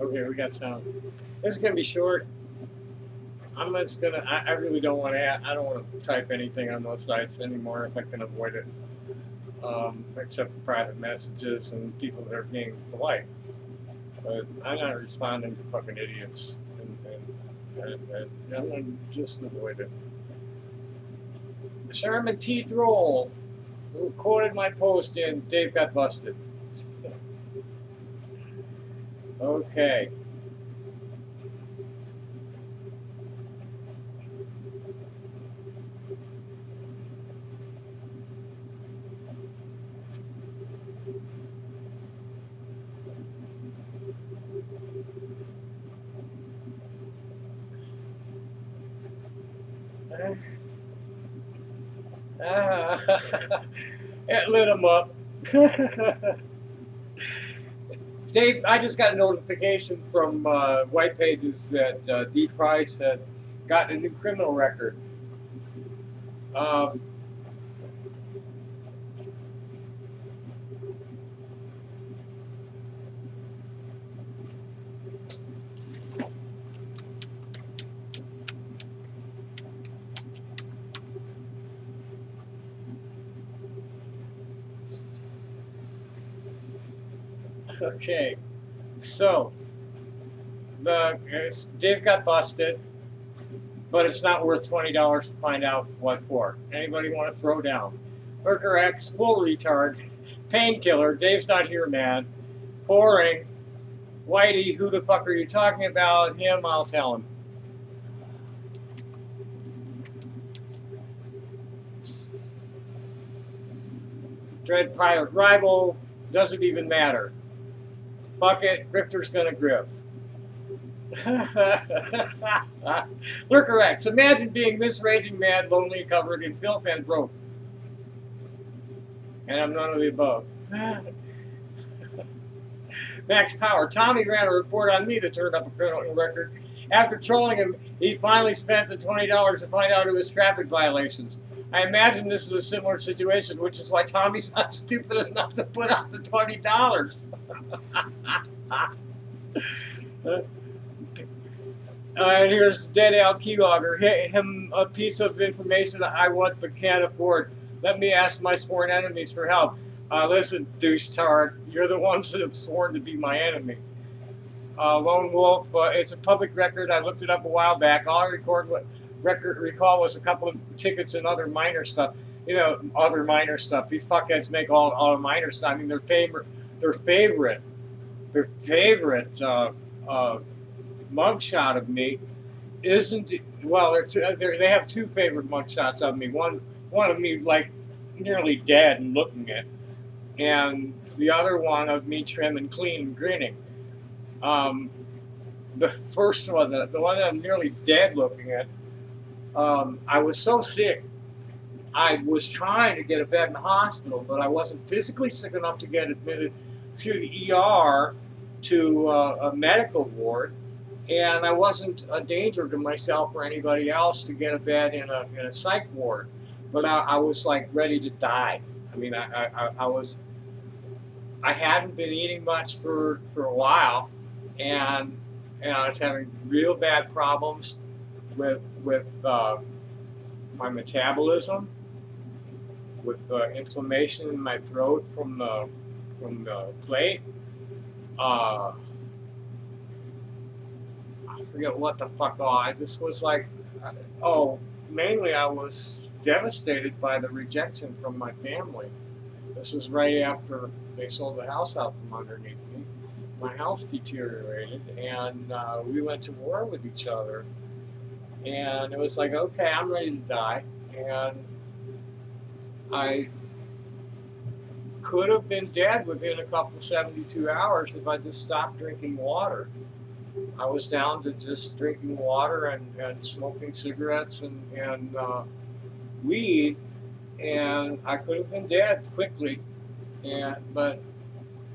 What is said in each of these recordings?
Okay, we got sound. This is gonna be short. I'm just gonna. I really don't want to. I don't want to type anything on those sites anymore if I can avoid it. Except for private messages and people that are being polite. But I'm not responding to fucking idiots, and I'm gonna just avoid it. Sherman T. Droll, who quoted my post in Dave Got Busted. Okay. It lit him up. Dave, I just got a notification from White Pages that D. Price had gotten a new criminal record. Um, okay, so Dave Got Busted, but it's not worth $20 to find out what for. Anybody want to throw down? Lurker X, full retard, painkiller, Dave's not here, man. Boring. Whitey, who the fuck are you talking about? Him, I'll tell him. Dread Private Rival, doesn't even matter. Bucket, Grifter's gonna grift. Lurker X, imagine being this raging mad, lonely, covered in filth and broke. And I'm none of the above. Max Power, Tommy ran a report on me that turned up a criminal record. After trolling him, he finally spent the $20 to find out it was traffic violations. I imagine this is a similar situation, which is why Tommy's not stupid enough to put out the $20. And here's Dead Al Keylogger. Him a piece of information I want but can't afford. Let me ask my sworn enemies for help. Listen, douche-tard, you're the ones that have sworn to be my enemy. Lone Wolf, it's a public record. I looked it up a while back. All I recall was a couple of tickets and other minor stuff. You know, other minor stuff. These fuckheads make all the minor stuff. I mean, their favorite mugshot of me isn't, well, they have two favorite mugshots of me. One of me like nearly dead and looking at, and the other one of me trim and clean and grinning. The first one, the one that I'm nearly dead looking at, I was so sick. I was trying to get a bed in the hospital, but I wasn't physically sick enough to get admitted to the ER, to a medical ward, and I wasn't a danger to myself or anybody else to get a bed in a psych ward. But I was like ready to die. I mean, I hadn't been eating much for a while, and I was having real bad problems with my metabolism, with inflammation in my throat from the plate. I forget what the fuck. I just was like, mainly I was devastated by the rejection from my family. This was right after they sold the house out from underneath me. My health deteriorated, and we went to war with each other. And it was like, okay, I'm ready to die. And I could have been dead within a couple 72 hours if I just stopped drinking water. I was down to just drinking water and smoking cigarettes and weed, and I could have been dead quickly. But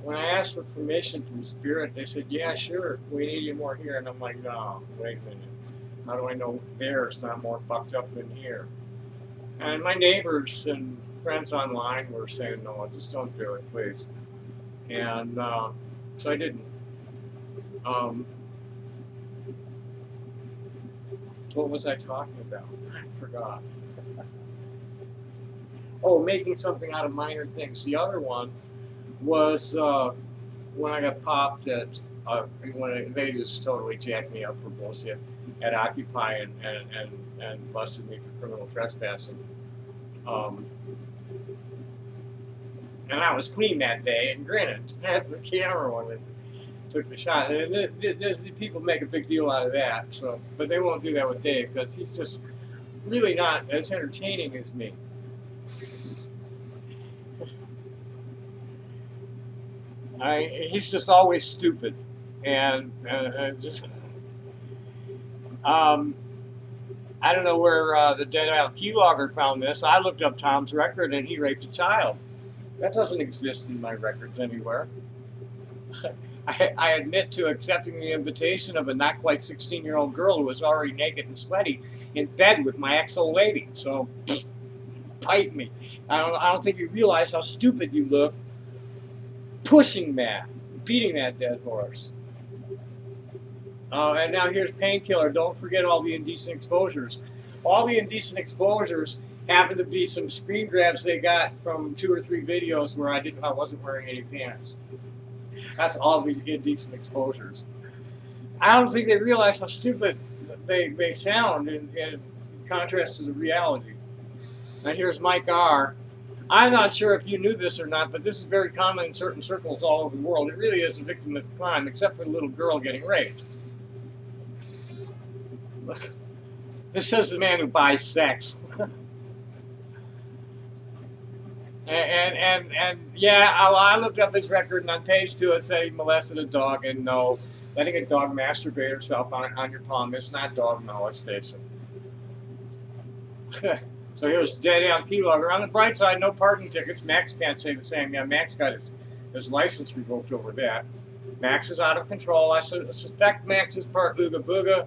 when I asked for permission from Spirit, they said, yeah, sure, we need you more here. And I'm like, no, wait a minute. How do I know there's not more fucked up than here? And my neighbors and friends online were saying, no, just don't do it, please. And so I didn't. Um, what was I talking about? I forgot. Oh, making something out of minor things. The other one was when I got popped at they just totally jacked me up for bullshit at Occupy and busted me for criminal trespassing. Um, and I was clean that day and grinning at the camera when it took the shot. And there's people make a big deal out of that. So, but they won't do that with Dave because he's just really not as entertaining as me. He's just always stupid, and just um, I don't know where the Dialog keylogger found this. I looked up Tom's record, and he raped a child. That doesn't exist in my records anywhere. I admit to accepting the invitation of a not quite 16-year-old girl who was already naked and sweaty in bed with my ex-old lady. So, bite me. I don't think you realize how stupid you look pushing that, beating that dead horse. And now here's Painkiller. Don't forget all the indecent exposures. All the indecent exposures happen to be some screen grabs they got from 2 or 3 videos where I wasn't wearing any pants. That's all the indecent exposures. I don't think they realize how stupid they sound in contrast to the reality. Now here's Mike R. I'm not sure if you knew this or not, but this is very common in certain circles all over the world. It really is a victimless crime, except for the little girl getting raped. This says the man who buys sex. and yeah, I looked up his record, and on page 2 it said he molested a dog, and no, letting a dog masturbate herself on your palm is not dog molestation. So here's Dialog keylogger. On the bright side, no parking tickets. Max can't say the same. Yeah, Max got his license revoked over that. Max is out of control. I suspect Max is part Ooga Booga.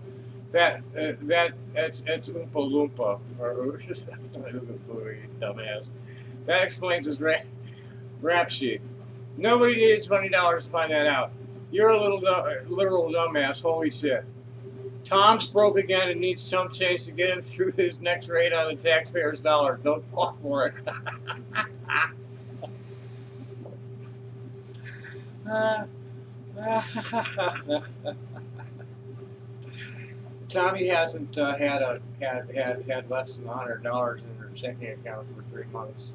That's Oompa Loompa. Or that's not Ooga Booga, you dumbass. That explains his rap sheet. Nobody needed $20 to find that out. You're a literal dumbass. Holy shit. Tom's broke again and needs chump change to get him through his next raid on the taxpayer's dollar. Don't fall for it. Tommy hasn't had less than $100 in her checking account for 3 months.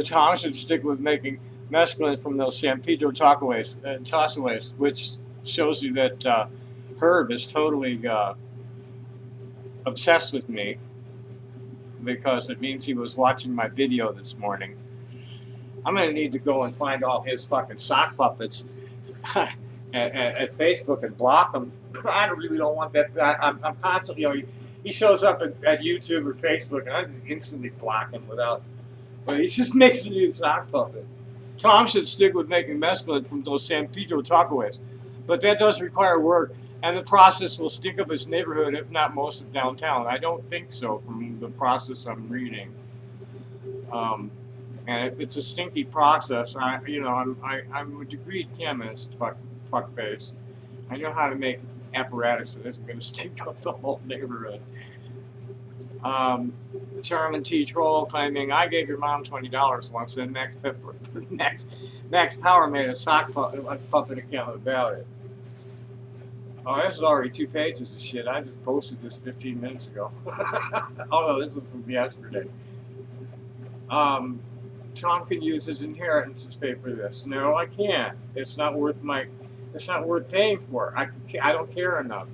Tom should stick with making mescaline from those San Pedro tossaways, which shows you that Herb is totally obsessed with me, because it means he was watching my video this morning. I'm going to need to go and find all his fucking sock puppets at Facebook and block them. I really don't want that. I'm constantly, he shows up at YouTube or Facebook, and I just instantly block him without. But he just makes a new sock puppet. Tom should stick with making mescaline from those San Pedro tossaways, but that does require work, and the process will stink up his neighborhood, if not most of downtown. I don't think so from the process I'm reading. And if it's a stinky process, I'm a degree chemist, fuckface. I know how to make apparatus that isn't going to stink up the whole neighborhood. Charmin T. Troll claiming, I gave your mom $20 once, and Max Power made a sock puppet account about it. Oh, this is already 2 pages of shit. I just posted this 15 minutes ago. Oh no, this was from yesterday. Tom can use his inheritance to pay for this. No, I can't. It's not worth paying for. I don't care enough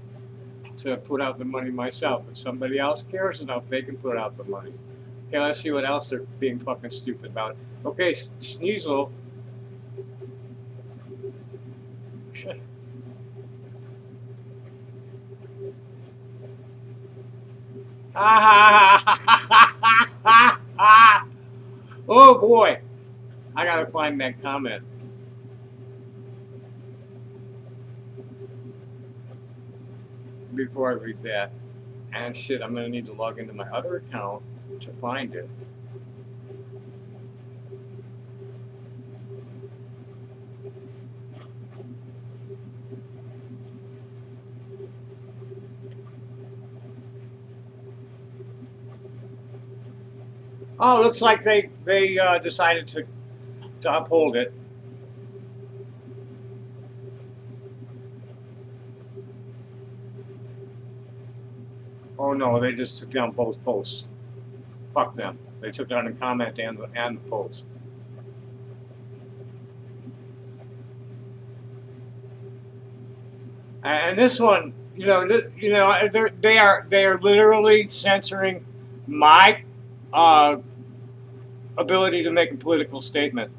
to put out the money myself. If somebody else cares enough, they can put out the money. Okay, let's see what else they're being fucking stupid about. Okay, Sneasel. Oh boy, I gotta find that comment. Before I read that. And shit, I'm gonna need to log into my other account to find it. Oh, it looks like they decided to uphold it. Oh no, they just took down both posts. Fuck them. They took down the comment and the post. And this one, they are literally censoring my uh, ability to make a political statement.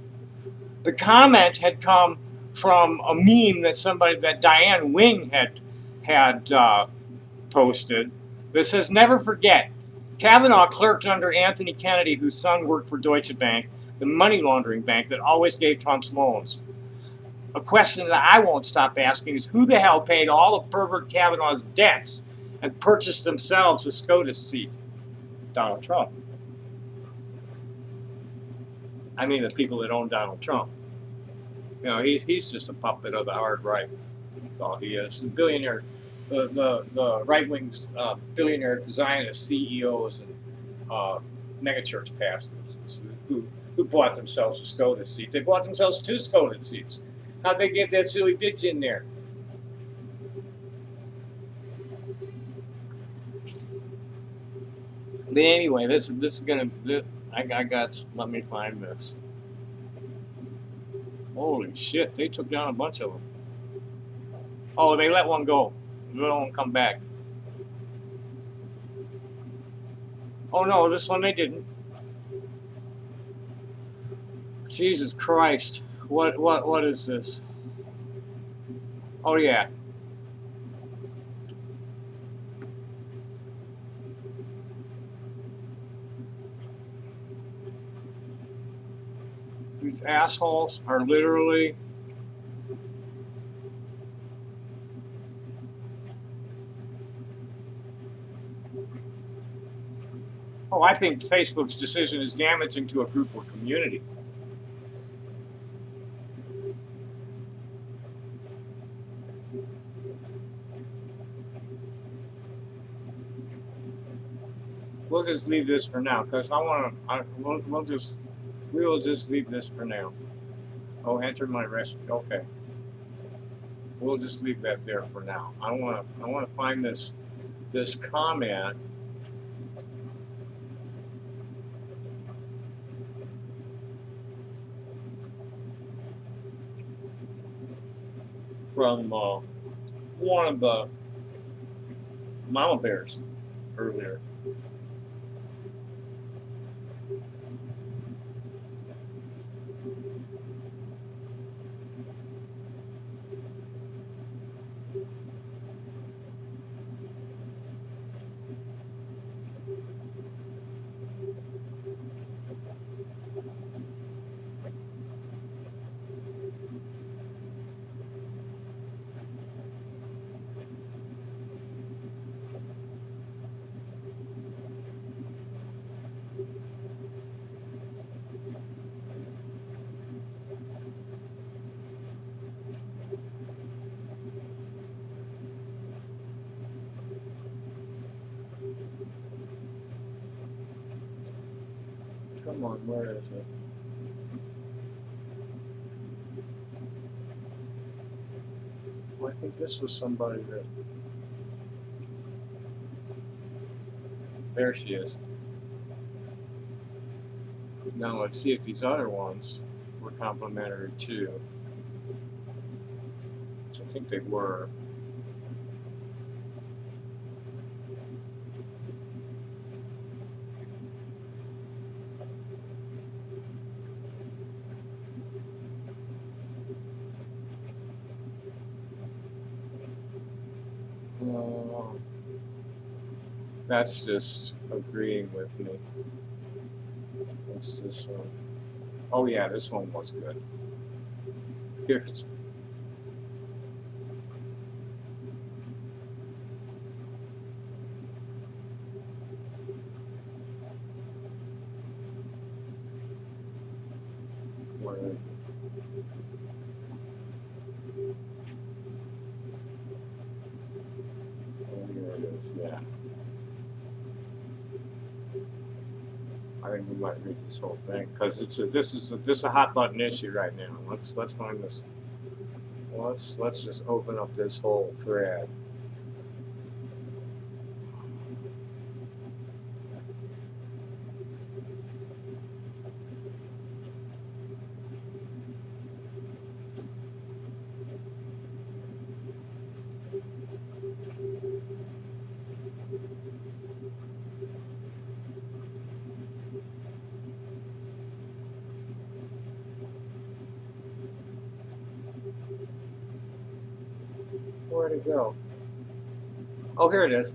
The comment had come from a meme that Diane Wing had posted that says, "Never forget, Kavanaugh clerked under Anthony Kennedy, whose son worked for Deutsche Bank, the money laundering bank that always gave Trump's loans. A question that I won't stop asking is who the hell paid all of pervert Kavanaugh's debts and purchased themselves a SCOTUS seat? Donald Trump. I mean, the people that own Donald Trump. He's just a puppet of the hard right. That's all he is. The billionaire, the right wing's billionaire Zionist CEOs and megachurch pastors who bought themselves a SCOTUS seat. They bought themselves 2 SCOTUS seats. How'd they get that silly bitch in there? But anyway, this is gonna. I got. Let me find this. Holy shit! They took down a bunch of them. Oh, they let one go. They let one come back. Oh no, this one they didn't. Jesus Christ! What is this? Oh yeah. These assholes are literally. Oh, I think Facebook's decision is damaging to a group or community. We'll just leave this for now because we will just leave this for now. Oh, enter my recipe. Okay, we'll just leave that there for now. I want to find this comment from one of the mama bears earlier. Come on, where is it? Well, I think this was somebody that. There she is. Now let's see if these other ones were complimentary too. Which I think they were. That's just agreeing with me. What's this one? Oh yeah, this one was good. Here's. Where is it? Oh, here it is. Yeah. I think we might read this whole thing because this is a hot button issue right now. Let's find this. Let's just open up this whole thread. Where'd it go? Oh, here it is.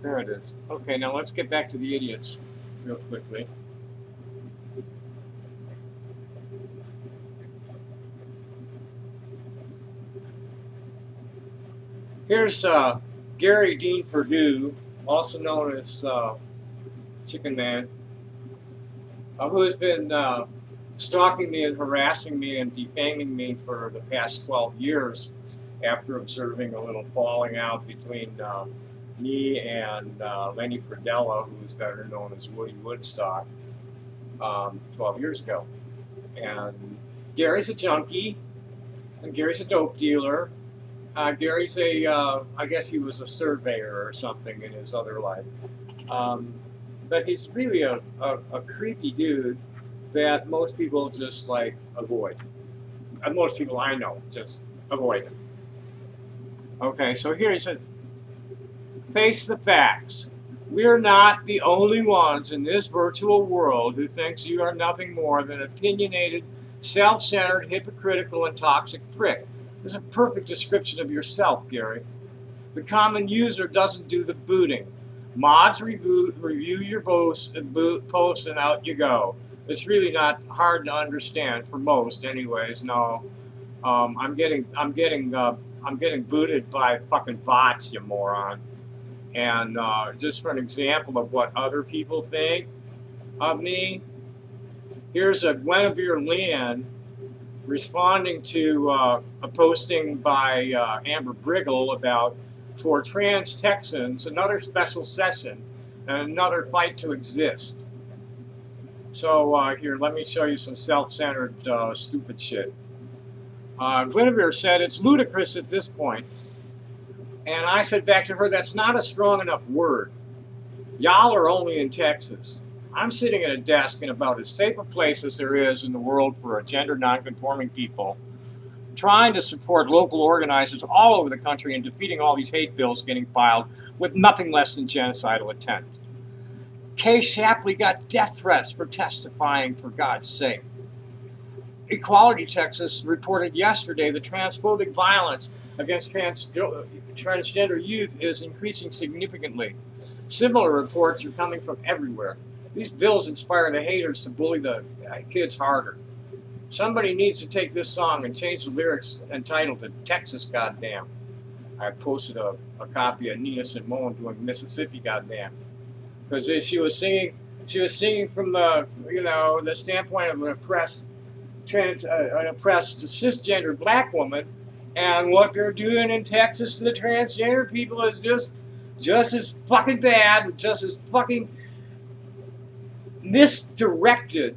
There it is. Okay, now let's get back to the idiots real quickly. Here's Gary Dean Perdue, also known as Chicken Man, who has been stalking me and harassing me and defaming me for the past 12 years after observing a little falling out between me and Lenny Fridella, who is better known as Woody Woodstock, 12 years ago. And Gary's a junkie, and Gary's a dope dealer. Gary's I guess he was a surveyor or something in his other life. But he's really a creepy dude that most people just like avoid. Most people I know just avoid him. Okay, so here he said, face the facts. We're not the only ones in this virtual world who thinks you are nothing more than an opinionated, self-centered, hypocritical, and toxic prick. This is a perfect description of yourself, Gary. The common user doesn't do the booting. Mods review your posts, and out you go. It's really not hard to understand for most, anyways. No, I'm getting booted by fucking bots, you moron. And just for an example of what other people think of me, here's a Guinevere Lynn responding to a posting by Amber Briggle about for trans Texans, another special session and another fight to exist. So here, let me show you some self-centered stupid shit. Guinevere said, it's ludicrous at this point. And I said back to her, that's not a strong enough word. Y'all are only in Texas. I'm sitting at a desk in about as safe a place as there is in the world for a gender non-conforming people, trying to support local organizers all over the country and defeating all these hate bills getting filed with nothing less than genocidal intent. Kay Shapley got death threats for testifying, for God's sake. Equality Texas reported yesterday that transphobic violence against transgender youth is increasing significantly. Similar reports are coming from everywhere. These bills inspire the haters to bully the kids harder. Somebody needs to take this song and change the lyrics entitled to Texas Goddamn. I posted a copy of Nina Simone doing Mississippi Goddamn. Because she was singing from the the standpoint of an oppressed cisgender black woman, and what they're doing in Texas to the transgender people is just as fucking bad and just as fucking misdirected,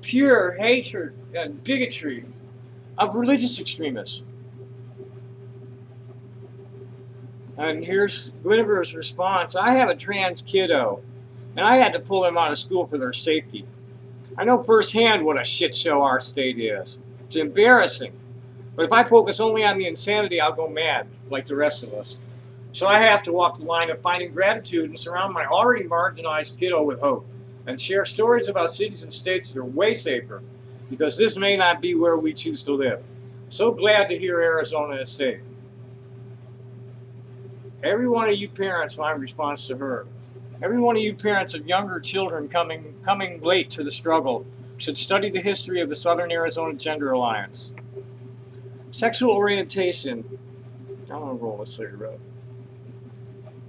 pure hatred and bigotry of religious extremists. And here's Guinevere's response. I have a trans kiddo, and I had to pull them out of school for their safety. I know firsthand what a shit show our state is. It's embarrassing. But if I focus only on the insanity, I'll go mad, like the rest of us. So I have to walk the line of finding gratitude and surround my already marginalized kiddo with hope, and share stories about cities and states that are way safer, because this may not be where we choose to live. So glad to hear Arizona is safe. Every one of you parents, my response to her, every one of you parents of younger children coming late to the struggle should study the history of the Southern Arizona Gender Alliance. Sexual orientation. I want to roll a cigarette.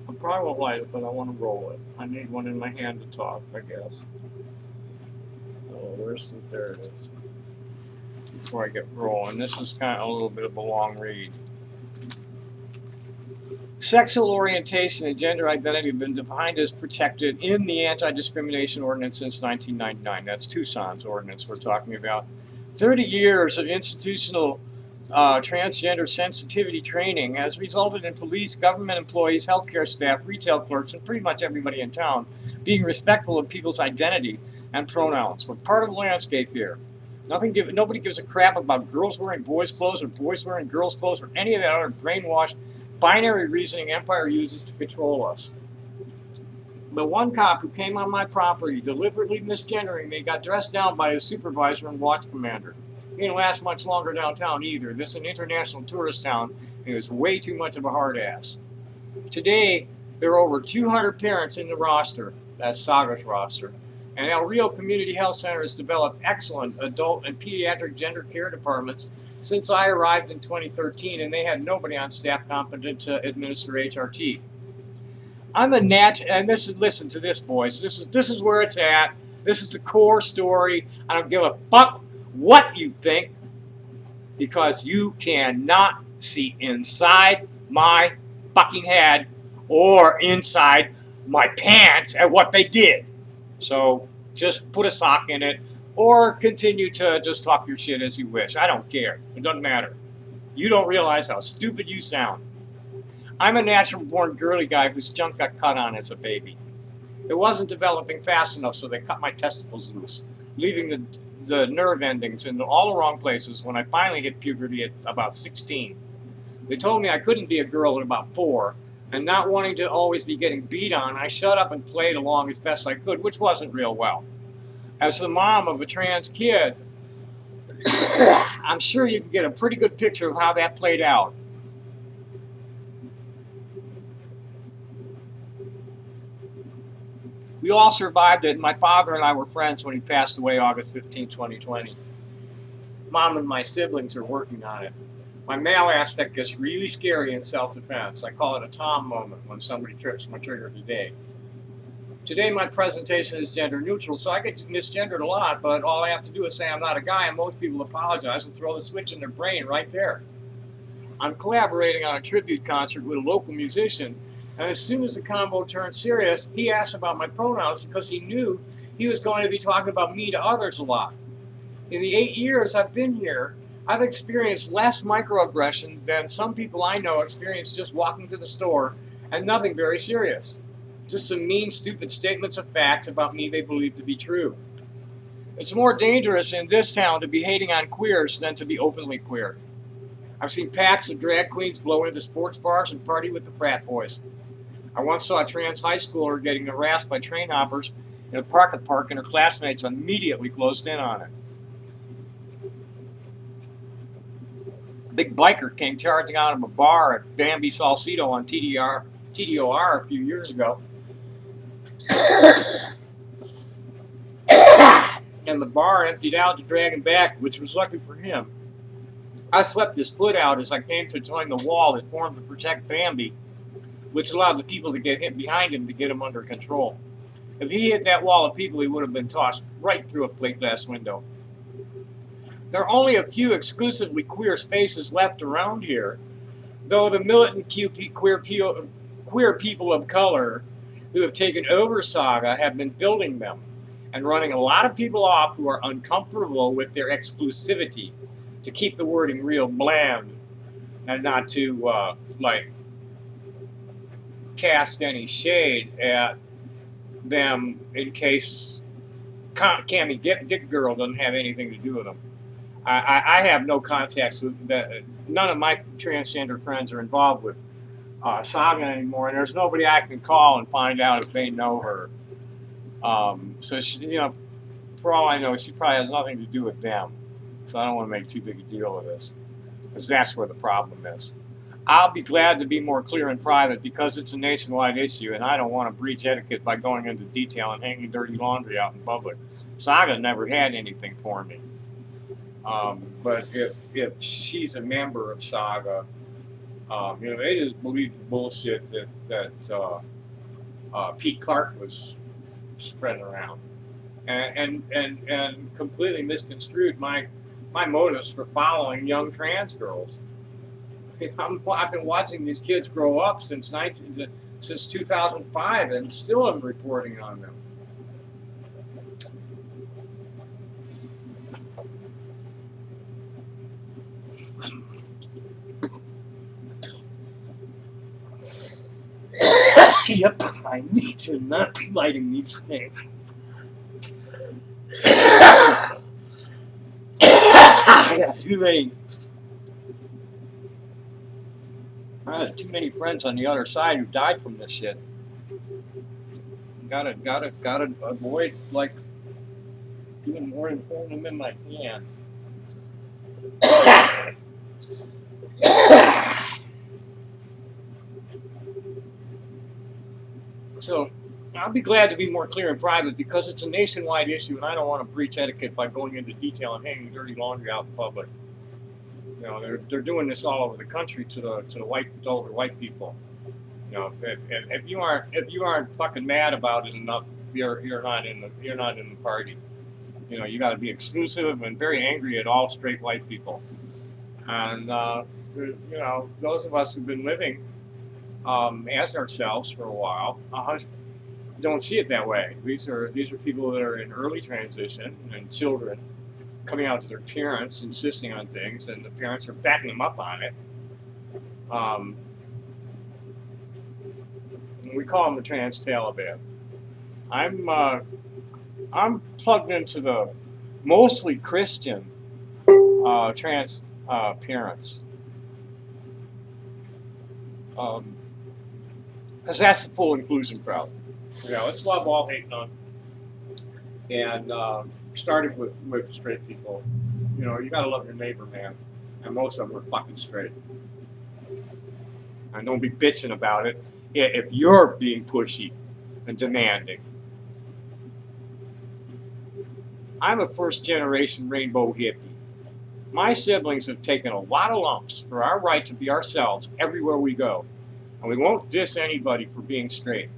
I probably won't light it, but I want to roll it. I need one in my hand to talk, I guess. Oh, there it is. Before I get rolling. This is kind of a little bit of a long read. Sexual orientation and gender identity have been defined as protected in the Anti-Discrimination Ordinance since 1999. That's Tucson's ordinance we're talking about. 30 years of institutional transgender sensitivity training has resulted in police, government employees, healthcare staff, retail clerks, and pretty much everybody in town being respectful of people's identity and pronouns. We're part of the landscape here. Nobody gives a crap about girls wearing boys' clothes or boys wearing girls' clothes or any of that other brainwashed binary reasoning Empire uses to control us. The one cop who came on my property deliberately misgendering me got dressed down by his supervisor and watch commander. He didn't last much longer downtown either. This is an international tourist town, and he was way too much of a hard ass. Today, there are over 200 parents in the roster, that's Saga's roster, and El Rio Community Health Center has developed excellent adult and pediatric gender care departments since I arrived in 2013, and they had nobody on staff competent to administer HRT. I'm a and listen to this, boys. This is where it's at. This is the core story. I don't give a fuck what you think, because you cannot see inside my fucking head or inside my pants at what they did. So just put a sock in it or continue to just talk your shit as you wish. I don't care. It doesn't matter. You don't realize how stupid you sound. I'm a natural-born girly guy whose junk got cut on as a baby. It wasn't developing fast enough, so they cut my testicles loose, leaving the nerve endings in all the wrong places when I finally hit puberty at about 16. They told me I couldn't be a girl at about 4, and not wanting to always be getting beat on, I shut up and played along as best I could, which wasn't real well. As the mom of a trans kid, I'm sure you can get a pretty good picture of how that played out. We all survived it, and my father and I were friends when he passed away August 15, 2020. Mom and my siblings are working on it. My male aspect gets really scary in self-defense. I call it a Tom moment when somebody trips my trigger today. Today my presentation is gender neutral, so I get misgendered a lot, but all I have to do is say I'm not a guy, and most people apologize and throw the switch in their brain right there. I'm collaborating on a tribute concert with a local musician, and as soon as the combo turned serious, he asked about my pronouns because he knew he was going to be talking about me to others a lot. In the 8 years I've been here, I've experienced less microaggression than some people I know experience just walking to the store, and nothing very serious. Just some mean, stupid statements of facts about me they believe to be true. It's more dangerous in this town to be hating on queers than to be openly queer. I've seen packs of drag queens blow into sports bars and party with the frat boys. I once saw a trans high schooler getting harassed by train hoppers in a park and her classmates immediately closed in on it. A big biker came charging out of a bar at Bambi Salcedo on TDR a few years ago. And the bar emptied out to drag him back, which was lucky for him. I swept his foot out as I came to join the wall that formed to protect Bambi, which allowed the people to get hit behind him to get him under control. If he hit that wall of people, he would have been tossed right through a plate glass window. There are only a few exclusively queer spaces left around here, though the militant queer people of color who have taken over Saga have been building them and running a lot of people off who are uncomfortable with their exclusivity, to keep the wording real bland and not to cast any shade at them in case Cammy Dick Girl doesn't have anything to do with them. I have no contacts with that. None of my transgender friends are involved with Saga anymore, and there's nobody I can call and find out if they know her. So she, for all I know, she probably has nothing to do with them. So I don't want to make too big a deal of this, because that's where the problem is. I'll be glad to be more clear in private because it's a nationwide issue, and I don't want to breach etiquette by going into detail and hanging dirty laundry out in public. Saga never had anything for me. But if she's a member of Saga, they just believe the bullshit that Pete Clark was spreading around, and completely misconstrued my motives for following young trans girls. I've been watching these kids grow up since 2005, and still am reporting on them. Yep, I need to not be lighting these things. I got too many friends on the other side who died from this shit. Gotta avoid like doing more than holding them in my hand. So I'll be glad to be more clear in private because it's a nationwide issue, and I don't want to breach etiquette by going into detail and hanging dirty laundry out in public. You know, they're doing this all over the country to the older white people. You know, if you aren't fucking mad about it enough, you're not in the party. You know, you got to be exclusive and very angry at all straight white people. And you know, those of us who've been living as ourselves for a while don't see it that way. These are people that are in early transition and children coming out to their parents, insisting on things, and the parents are backing them up on it. We call them the trans Taliban. I'm plugged into the mostly Christian trans parents. Because that's the full inclusion crowd. You know, it's love all, hate none. And started with straight people. You know, you gotta love your neighbor, man. And most of them are fucking straight. And don't be bitching about it if you're being pushy and demanding. I'm a first generation rainbow hippie. My siblings have taken a lot of lumps for our right to be ourselves everywhere we go. And we won't diss anybody for being straight.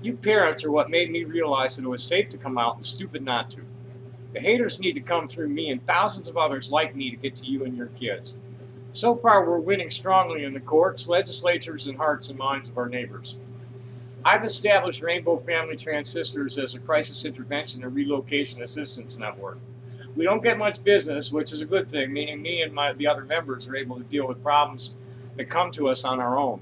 You parents are what made me realize that it was safe to come out and stupid not to. The haters need to come through me and thousands of others like me to get to you and your kids. So far, we're winning strongly in the courts, legislatures, and hearts and minds of our neighbors. I've established Rainbow Family Trans Sisters as a crisis intervention and relocation assistance network. We don't get much business, which is a good thing, meaning me and the other members are able to deal with problems that come to us on our own.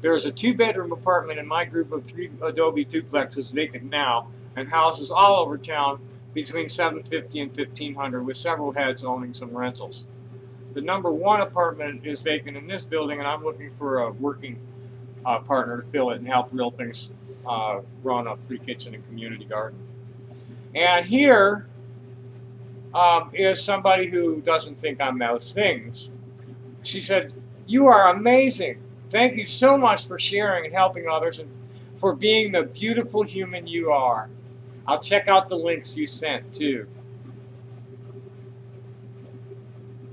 There is a 2-bedroom apartment in my group of 3 adobe duplexes vacant now, and houses all over town between $750 and $1,500, with several heads owning some rentals. The number 1 apartment is vacant in this building, and I'm looking for a working partner to fill it and help real things run a free kitchen and community garden. And here is somebody who doesn't think I'm those things. She said, "You are amazing. Thank you so much for sharing and helping others and for being the beautiful human you are. I'll check out the links you sent too."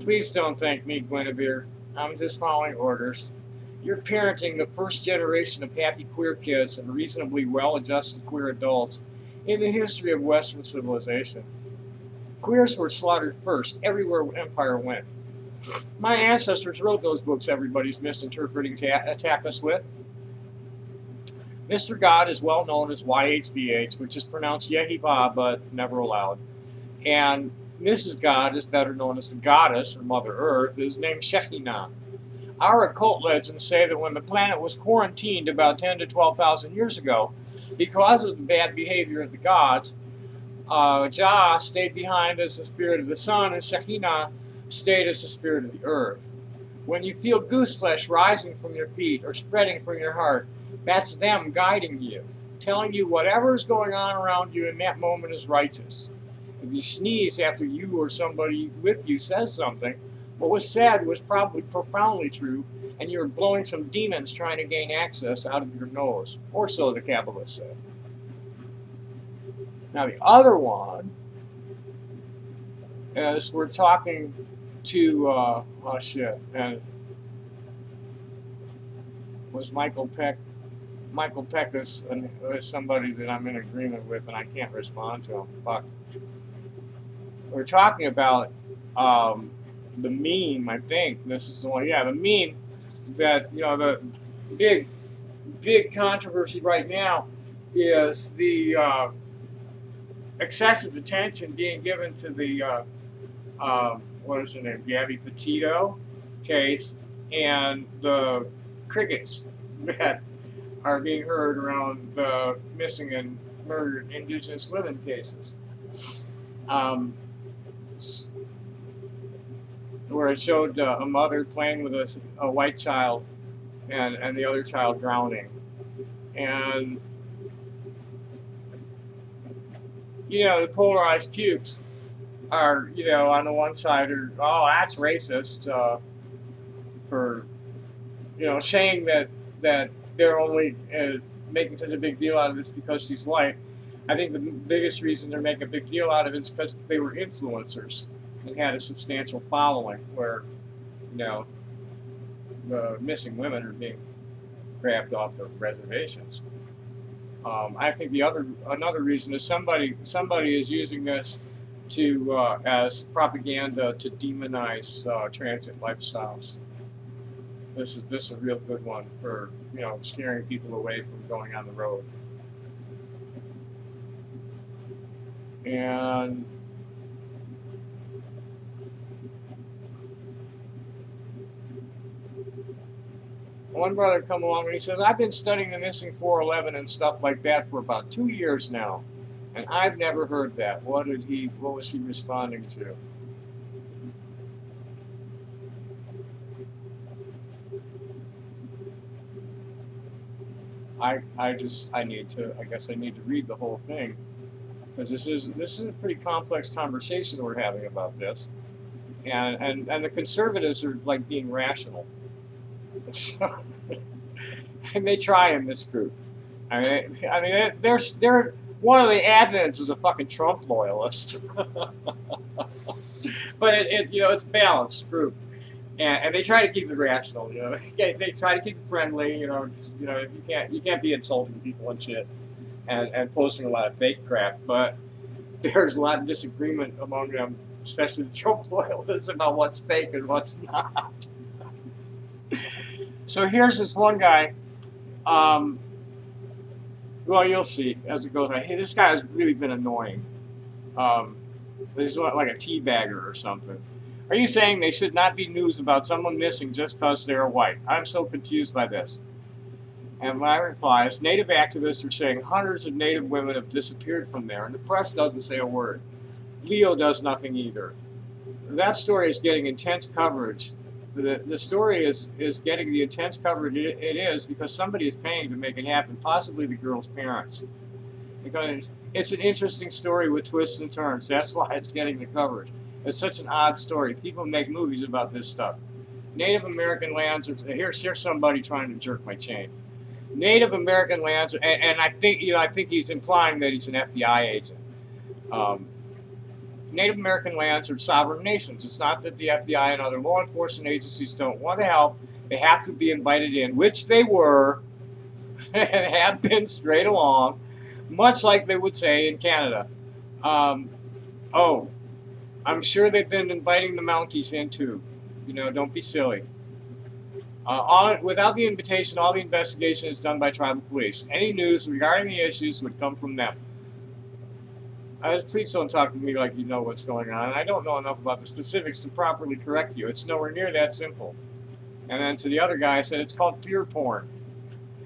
Please don't thank me, Guinevere. I'm just following orders. You're parenting the first generation of happy queer kids and reasonably well-adjusted queer adults in the history of Western civilization. Queers were slaughtered first everywhere empire went. My ancestors wrote those books everybody's misinterpreting to attack us with. Mr. God is well known as YHVH, which is pronounced Yehovah but never allowed. And Mrs. God is better known as the goddess, or Mother Earth, is named Shekinah. Our occult legends say that when the planet was quarantined about 10 to 12,000 years ago, because of the bad behavior of the gods, Jah stayed behind as the spirit of the sun, and Shekinah stayed as the spirit of the earth. When you feel goose flesh rising from your feet or spreading from your heart, that's them guiding you, telling you whatever is going on around you in that moment is righteous. If you sneeze after you or somebody with you says something, what was said was probably profoundly true, and you're blowing some demons trying to gain access out of your nose, or so the Kabbalists said. Now the other one is we're talking to, and was Michael Peck. Michael Peck is somebody that I'm in agreement with, and I can't respond to him. But we're talking about the meme. I think this is the one. Yeah, the meme that the big big controversy right now is the excessive attention being given to the what is her name, Gabby Petito case, and the crickets that are being heard around the missing and murdered Indigenous women cases. Um, where it showed a mother playing with a white child and the other child drowning. And, the polarized cubes are, on the one side are, oh, that's racist for, saying that they're only making such a big deal out of this because she's white. I think the biggest reason they're making a big deal out of it is because they were influencers and had a substantial following where, the missing women are being grabbed off the reservations. I think another reason is somebody is using this to as propaganda to demonize transit lifestyles. This is a real good one for scaring people away from going on the road. And one brother come along and he says, I've been studying the missing 411 and stuff like that for about 2 years now, and I've never heard that. What was he responding to? I guess I need to read the whole thing, because this is a pretty complex conversation we're having about this, and the conservatives are like being rational. So, and they try in this group. I mean, they're one of the admins is a fucking Trump loyalist, but it's a balanced group, and they try to keep it rational. They try to keep it friendly. You can't be insulting people and shit, and posting a lot of fake crap. But there's a lot of disagreement among them, especially the Trump loyalists, about what's fake and what's not. So here's this one guy. Well, you'll see as it goes on. Hey, this guy has really been annoying. This is like a teabagger or something. Are you saying they should not be news about someone missing just because they're white? I'm so confused by this. And my reply is, Native activists are saying hundreds of Native women have disappeared from there, and the press doesn't say a word. Leo does nothing either. That story is getting intense coverage. The story is getting the intense coverage it is because somebody is paying to make it happen, possibly the girl's parents. Because it's an interesting story with twists and turns. That's why it's getting the coverage. It's such an odd story. People make movies about this stuff. Native American lands are, here's somebody trying to jerk my chain. Native American lands, and I think he's implying that he's an FBI agent. Native American lands are sovereign nations. It's not that the FBI and other law enforcement agencies don't want to help. They have to be invited in, which they were and have been straight along, much like they would say in Canada. I'm sure they've been inviting the Mounties in too. Don't be silly. Without the invitation, all the investigation is done by tribal police. Any news regarding the issues would come from them. Please don't talk to me like you know what's going on. I don't know enough about the specifics to properly correct you. It's nowhere near that simple. And then to the other guy, I said it's called fear porn.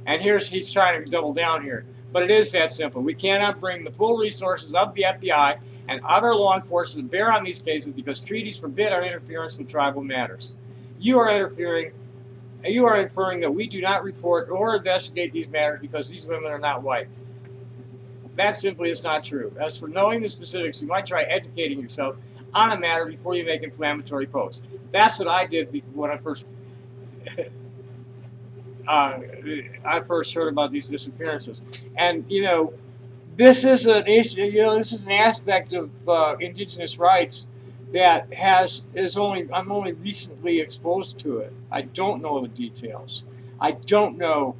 And he's trying to double down here. But it is that simple. We cannot bring the full resources of the FBI and other law enforcement to bear on these cases because treaties forbid our interference with tribal matters. You are inferring that we do not report or investigate these matters because these women are not white. That simply is not true. As for knowing the specifics, you might try educating yourself on a matter before you make inflammatory posts. That's what I did when I first heard about these disappearances. And this is an issue. This is an aspect of indigenous rights that I'm only recently exposed to it. I don't know the details. I don't know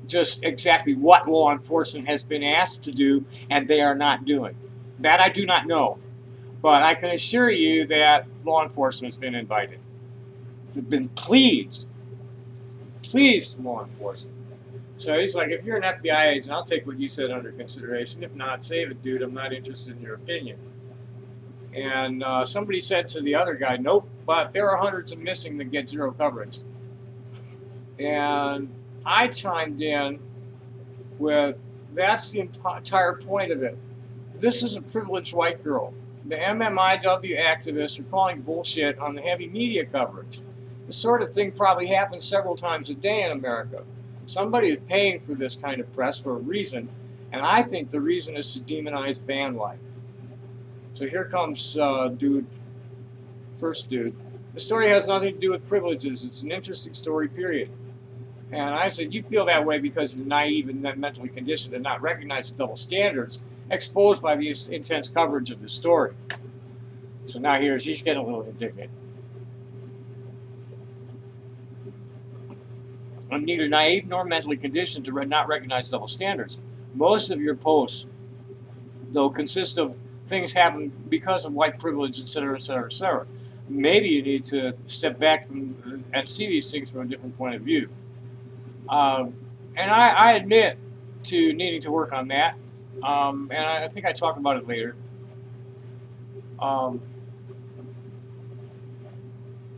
just exactly what law enforcement has been asked to do and they are not doing. That I do not know. But I can assure you that law enforcement's been invited. They've been pleased law enforcement. So he's like, if you're an FBI agent, I'll take what you said under consideration. If not, save it, dude. I'm not interested in your opinion. And somebody said to the other guy, nope, but there are hundreds of missing that get zero coverage. And I chimed in with, that's the entire point of it. This is a privileged white girl. The MMIW activists are calling bullshit on the heavy media coverage. This sort of thing probably happens several times a day in America. Somebody is paying for this kind of press for a reason, and I think the reason is to demonize van life. So here comes first dude. The story has nothing to do with privileges. It's an interesting story, period. And I said, you feel that way because you're naive and mentally conditioned to not recognize the double standards exposed by the intense coverage of the story. So now he's getting a little indignant. I'm neither naive nor mentally conditioned to not recognize double standards. Most of your posts, though, consist of things happen because of white privilege, etc., etc., etc. Maybe you need to step back and see these things from a different point of view. And I admit to needing to work on that. And I think I talk about it later.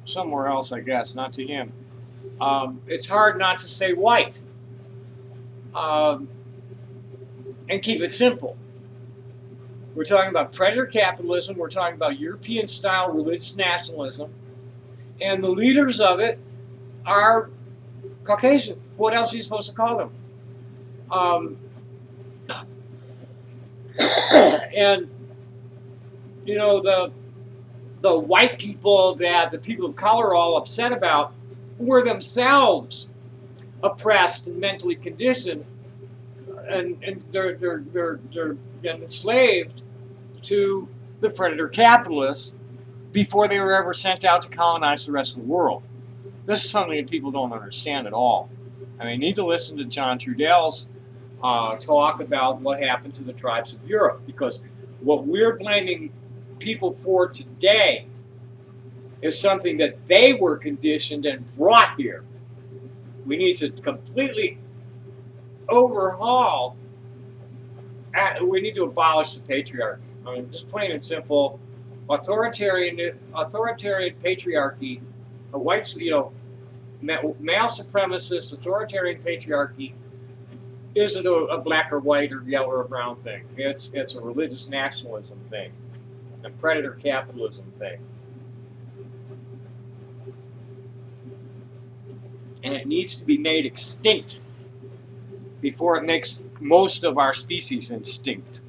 Somewhere else, I guess, not to him. It's hard not to say white and keep it simple. We're talking about predator capitalism. We're talking about European-style religious nationalism. And the leaders of it are Caucasian. What else are you supposed to call them? And, you know, the white people that the people of color are all upset about were themselves oppressed and mentally conditioned, and they're enslaved to the predator capitalists before they were ever sent out to colonize the rest of the world. This is something that people don't understand at all. And they need to listen to John Trudell's talk about what happened to the tribes of Europe, because what we're blaming people for today is something that they were conditioned and brought here. We need to completely overhaul, we need to abolish the patriarchy. I mean, just plain and simple, authoritarian patriarchy, a white, male supremacist authoritarian patriarchy isn't a black or white or yellow or brown thing. It's a religious nationalism thing, a predator capitalism thing. And it needs to be made extinct before it makes most of our species extinct.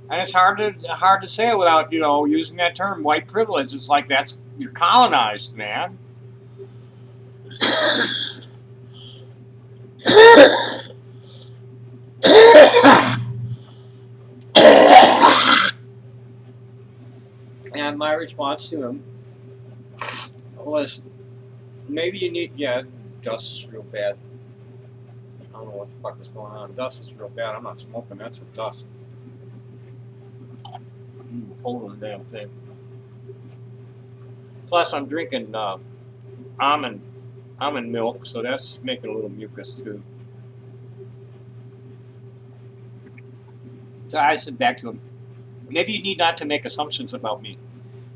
And it's hard to say without, using that term, white privilege. It's like you're colonized, man. And my response to him was, maybe you need, dust is real bad. I don't know what the fuck is going on. Dust is real bad. I'm not smoking. That's a dust. Holding the damn thing. Plus, I'm drinking almond milk, so that's making a little mucus too. So I said back to him, maybe you need not to make assumptions about me.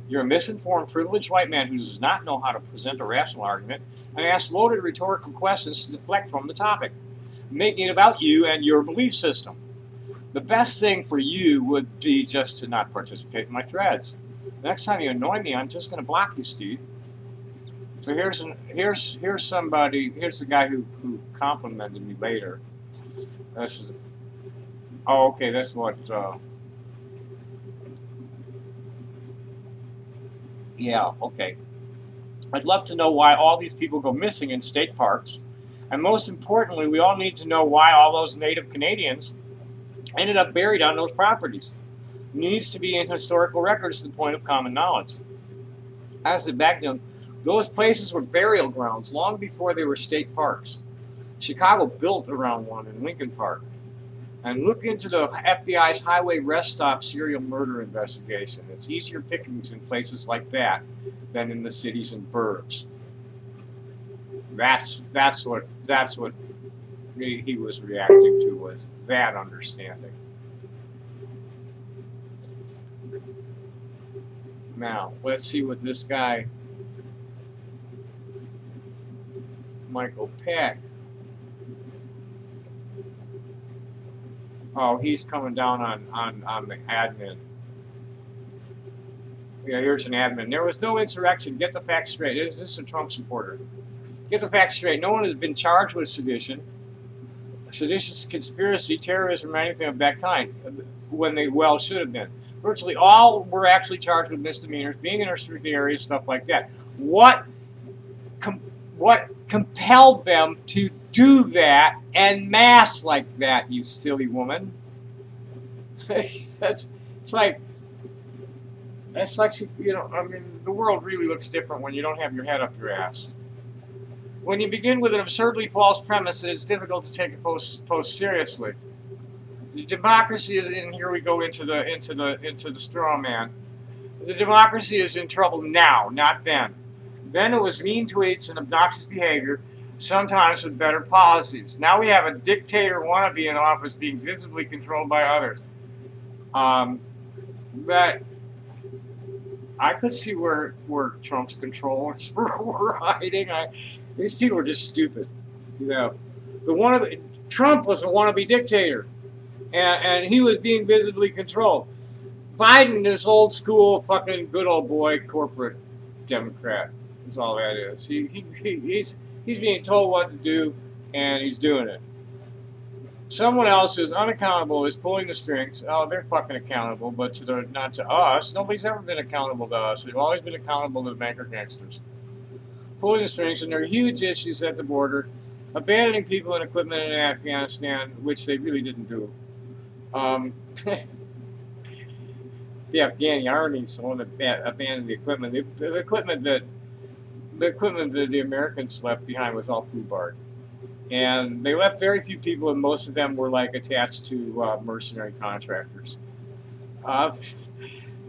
You're a misinformed, privileged white man who does not know how to present a rational argument and asks loaded rhetorical questions to deflect from the topic, making it about you and your belief system. The best thing for you would be just to not participate in my threads. Next time you annoy me, I'm just going to block you, Steve. So here's somebody. Here's the guy who complimented me later. This is. Oh, okay. That's what. Yeah. Okay. I'd love to know why all these people go missing in state parks, and most importantly, we all need to know why all those Native Canadians ended up buried on those properties. It needs to be in historical records to the point of common knowledge. I said back to him, those places were burial grounds long before they were state parks. Chicago built around one in Lincoln Park. And look into the FBI's highway rest stop serial murder investigation. It's easier pickings in places like that than in the cities and burbs. That's what he was reacting to, was that understanding. Now let's see what this guy Michael Peck. Oh, he's coming down on the admin. Yeah, here's an admin. There was no insurrection. Get the facts straight. Is this a Trump supporter? Get the facts straight. No one has been charged with sedition, seditious conspiracy, terrorism, or anything of that kind, when they well should have been. Virtually all were actually charged with misdemeanors, being in a restricted area, stuff like that. What compelled them to do that en masse like that, you silly woman? It's like, you know, I mean, the world really looks different when you don't have your head up your ass. When you begin with an absurdly false premise, it's difficult to take a post seriously. The democracy is, and here we go into the straw man. The democracy is in trouble now, not then. Then it was mean tweets and obnoxious behavior, sometimes with better policies. Now we have a dictator wannabe in office being visibly controlled by others. But I could see where Trump's controllers were hiding. These people are just stupid. You know, Trump was a wannabe dictator, and he was being visibly controlled. Biden is old school, fucking good old boy, corporate Democrat. That's all that is. He's being told what to do, and he's doing it. Someone else who's unaccountable is pulling the strings. Oh, they're fucking accountable, but not to us. Nobody's ever been accountable to us. They've always been accountable to the banker gangsters. Pulling the strings, and there are huge issues at the border. Abandoning people and equipment in Afghanistan, which they really didn't do. The Afghani army is the one that abandoned the equipment. The equipment that the Americans left behind was all foobarred. And they left very few people, and most of them were like attached to mercenary contractors.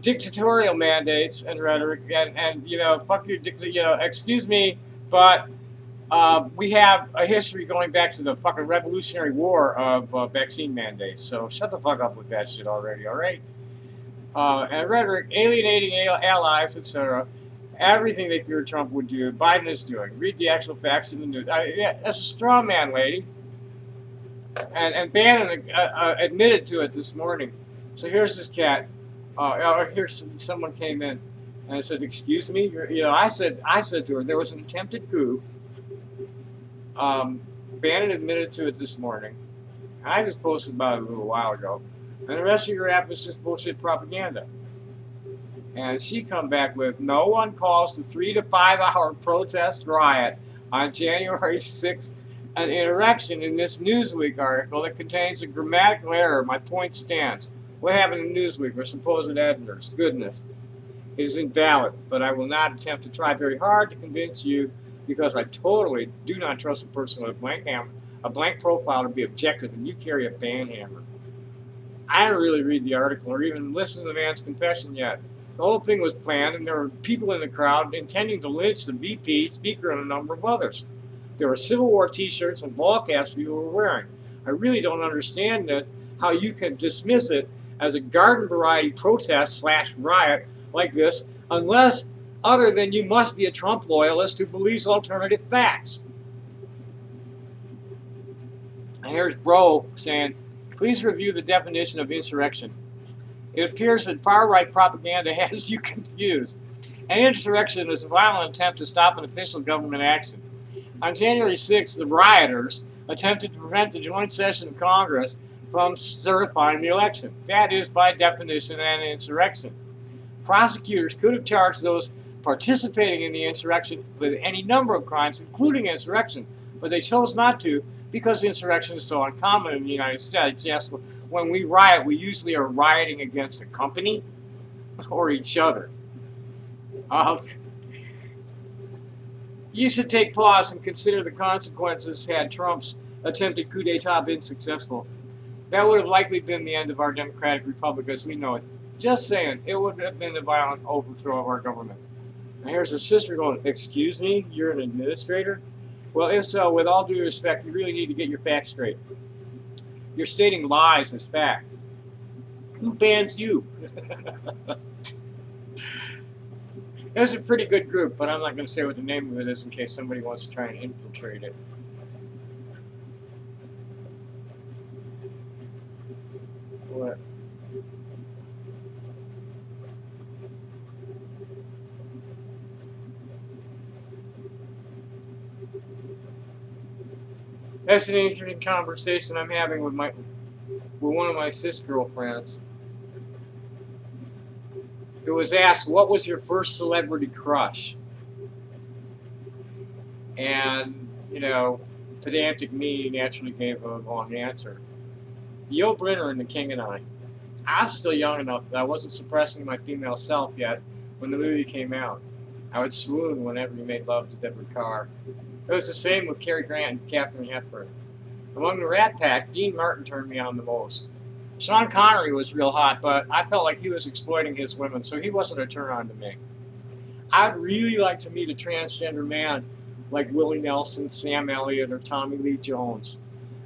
Dictatorial mandates and rhetoric, and you know, fuck your you know, excuse me, but we have a history going back to the fucking Revolutionary War of vaccine mandates. So shut the fuck up with that shit already, all right? And rhetoric, alienating allies, etc. Everything they fear Trump would do, Biden is doing. Read the actual facts in the news. Yeah, that's a straw man, lady. And Bannon admitted to it this morning. So here's this cat. Here's someone came in and I said, "Excuse me." You know, I said to her, there was an attempted coup. Bannon admitted to it this morning. I just posted about it a little while ago. And the rest of your app is just bullshit propaganda. And she come back with, no one calls the 3 to 5 hour protest riot on January 6th an insurrection in this Newsweek article that contains a grammatical error. My point stands. What happened in Newsweek or supposed editors? Goodness. It is invalid, but I will not attempt to try very hard to convince you because I totally do not trust a person with a blank profile to be objective, and you carry a banhammer. I didn't really read the article or even listen to the man's confession yet. The whole thing was planned, and there were people in the crowd intending to lynch the VP, speaker, and a number of others. There were Civil War t-shirts and ball caps people were wearing. I really don't understand it, how you can dismiss it as a garden variety protest / riot like this, unless other than you must be a Trump loyalist who believes alternative facts. And here's Bro saying, please review the definition of insurrection. It appears that far-right propaganda has you confused. An insurrection is a violent attempt to stop an official government action. On January 6th, the rioters attempted to prevent the joint session of Congress from certifying the election. That is, by definition, an insurrection. Prosecutors could have charged those participating in the insurrection with any number of crimes, including insurrection, but they chose not to because insurrection is so uncommon in the United States. Yes, when we riot, we usually are rioting against a company or each other. You should take pause and consider the consequences had Trump's attempted coup d'etat been successful. That would have likely been the end of our democratic republic as we know it. Just saying, it would have been a violent overthrow of our government. And here's a sister going, excuse me, you're an administrator? Well, if so, with all due respect, you really need to get your facts straight. You're stating lies as facts. Who bans you? It was a pretty good group, but I'm not going to say what the name of it is in case somebody wants to try and infiltrate it. What? That's an interesting conversation I'm having with one of my cis girlfriends. It was asked, what was your first celebrity crush? And, you know, pedantic me naturally gave a long answer. Yul Brynner in The King and I. I was still young enough that I wasn't suppressing my female self yet when the movie came out. I would swoon whenever he made love to Deborah Carr. It was the same with Cary Grant and Katharine Hepburn. Among the Rat Pack, Dean Martin turned me on the most. Sean Connery was real hot, but I felt like he was exploiting his women, so he wasn't a turn-on to me. I'd really like to meet a transgender man like Willie Nelson, Sam Elliott, or Tommy Lee Jones.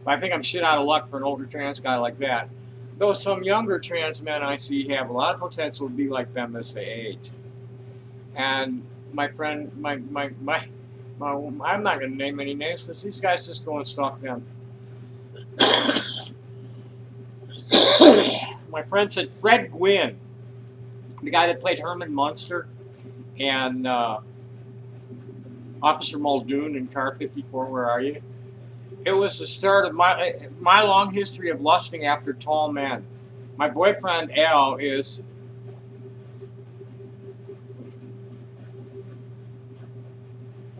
But I think I'm shit out of luck for an older trans guy like that. Though some younger trans men I see have a lot of potential to be like them as they age. And my friend, I'm not going to name any names because these guys just go and stalk them. My friend said Fred Gwynn, the guy that played Herman Munster and Officer Muldoon in Car 54, Where Are You? It was the start of my long history of lusting after tall men. My boyfriend Al is...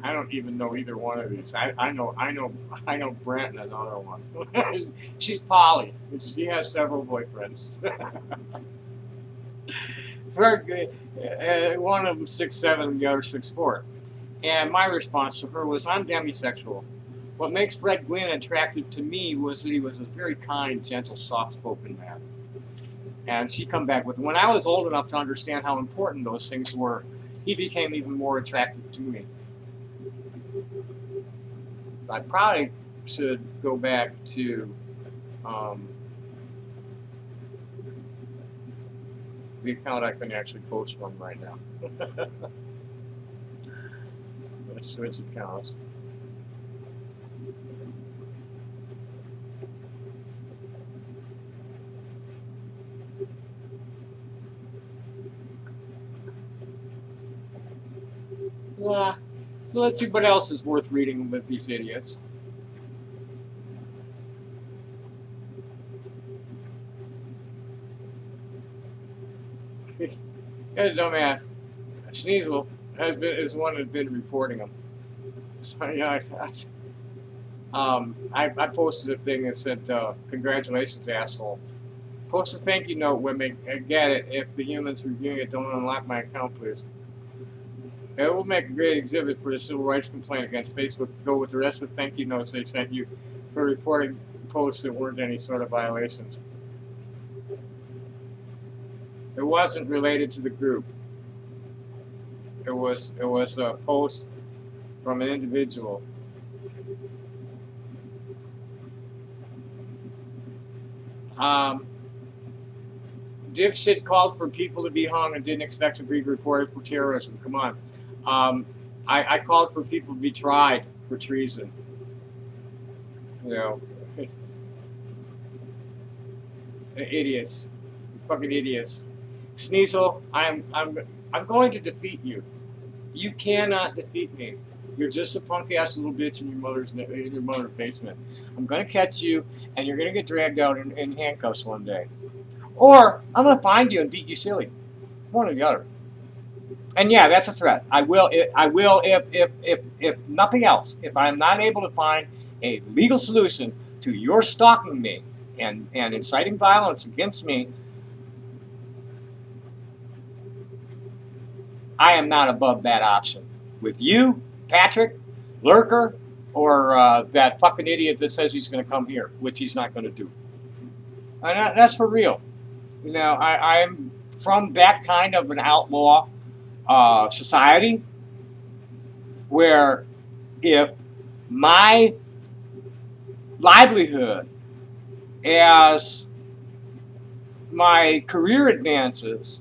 I don't even know either one of these. I know Brent and another one. She's poly. She has several boyfriends. One of them 6'7", and the other 6'4". And my response to her was, I'm demisexual. What makes Fred Gwynn attractive to me was that he was a very kind, gentle, soft-spoken man. And she come back with, when I was old enough to understand how important those things were, he became even more attractive to me. I probably should go back to the account I can actually post from right now. Let's switch accounts. Yeah. So let's see what else is worth reading with these idiots. Here's a dumbass. Sneasel is one that's been reporting them. So yeah, I posted a thing that said, "Congratulations, asshole." Post a thank you note when they get it. If the humans reviewing it don't unlock my account, please. It will make a great exhibit for the civil rights complaint against Facebook. Go with the rest of the thank you notes they sent you for reporting posts that weren't any sort of violations. It wasn't related to the group. It was a post from an individual. Dipshit called for people to be hung and didn't expect to be reported for terrorism. Come on. I called for people to be tried for treason. You know, idiots, fucking idiots. Sneasel, I'm going to defeat you. You cannot defeat me. You're just a punk ass little bitch in your mother's basement. I'm gonna catch you, and you're gonna get dragged out in handcuffs one day, or I'm gonna find you and beat you silly. One or the other. And yeah, that's a threat. I will if nothing else, if I'm not able to find a legal solution to your stalking me and inciting violence against me, I am not above that option. With you, Patrick, Lurker, or that fucking idiot that says he's going to come here, which he's not going to do. And that's for real. You know, I'm from that kind of an outlaw society where if my livelihood as my career advances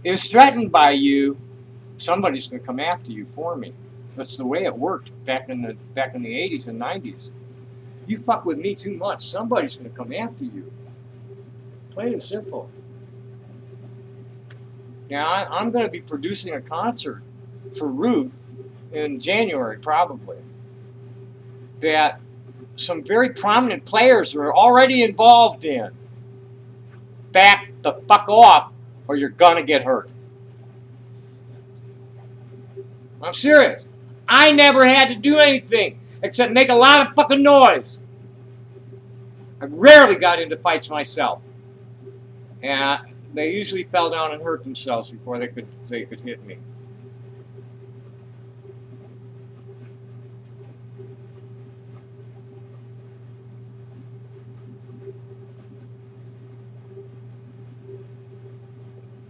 is threatened by you, somebody's going to come after you for me. That's the way it worked back in the 80s and 90s. You fuck with me too much, somebody's going to come after you. Plain and simple. Now I'm going to be producing a concert for Ruth in January, probably, that some very prominent players are already involved in. Back the fuck off, or you're gonna get hurt. I'm serious. I never had to do anything except make a lot of fucking noise. I rarely got into fights myself, and they usually fell down and hurt themselves before they could hit me.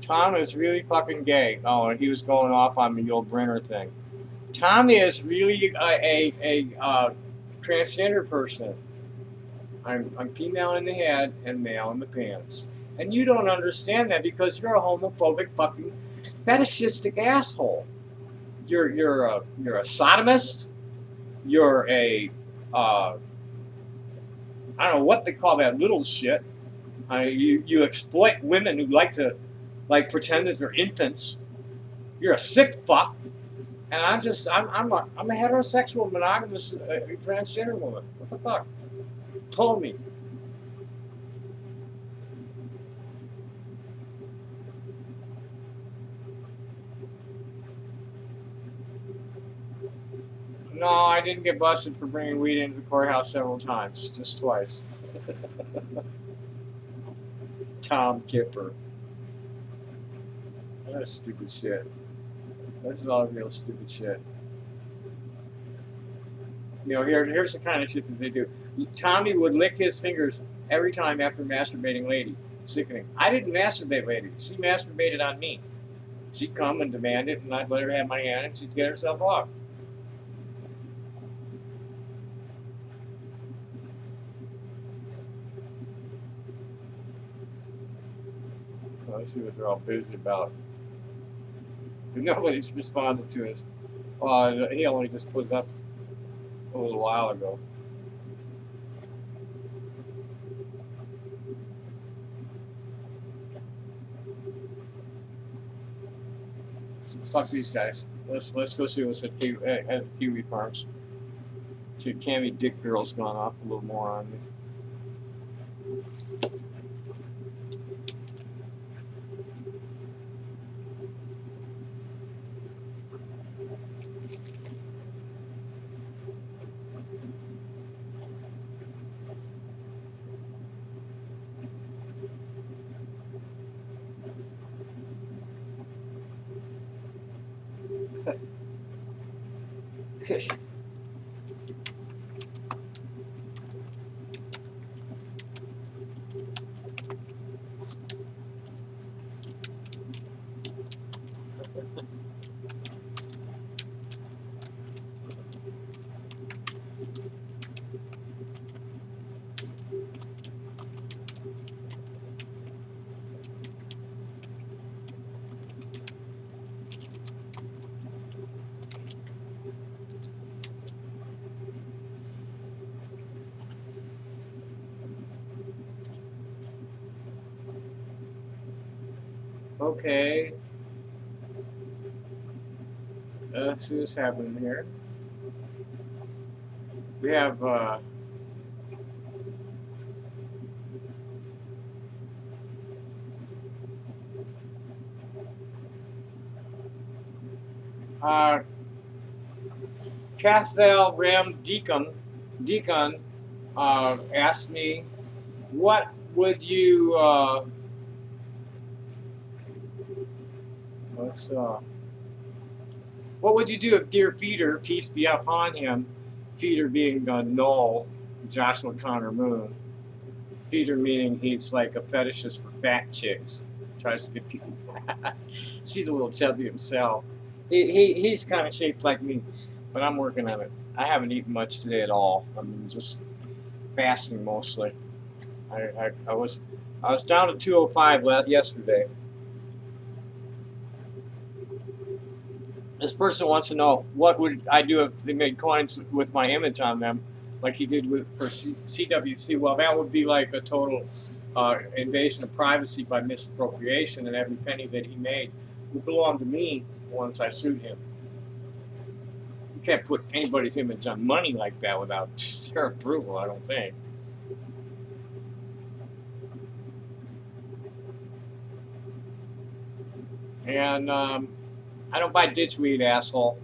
Tom is really fucking gay. Oh, and he was going off on the old Brenner thing. Tom is really a transgender person. I'm female in the head and male in the pants. And you don't understand that because you're a homophobic fucking fetishistic asshole. You're a sodomist. You're a I don't know what they call that little shit. You exploit women who like to pretend that they're infants. You're a sick fuck. And I'm a heterosexual monogamous transgender woman. What the fuck? Told me. No, I didn't get busted for bringing weed into the courthouse several times, just twice. Tom Kipper. That's stupid shit. That's all real stupid shit. You know, here's the kind of shit that they do. Tommy would lick his fingers every time after masturbating lady. Sickening. I didn't masturbate lady. She masturbated on me. She'd come and demand it, and I'd let her have my hand, and she'd get herself off. Let's see what they're all busy about. Nobody's responded to us. He only just put it up a little while ago. Fuck these guys. Let's go see what's at Kiwi Farms. See if Cammy Dick Girl's gone off a little more on me. Okay. Let's see what's happening here. We have Cathval Ram Deacon asked me, what would you what would you do if dear Feeder, peace be upon him, Feeder being Noel, Joshua Connor Moon, Peter meaning he's like a fetishist for fat chicks. Tries to get people fat. He's a little chubby himself. He's kind of shaped like me, but I'm working on it. I haven't eaten much today at all. I'm just fasting mostly. I was down to 205 yesterday. This person wants to know what would I do if they made coins with my image on them, like he did for CWC. Well, that would be like a total invasion of privacy by misappropriation, and every penny that he made would belong to me once I sued him. You can't put anybody's image on money like that without their approval, I don't think. And I don't buy ditchweed, asshole.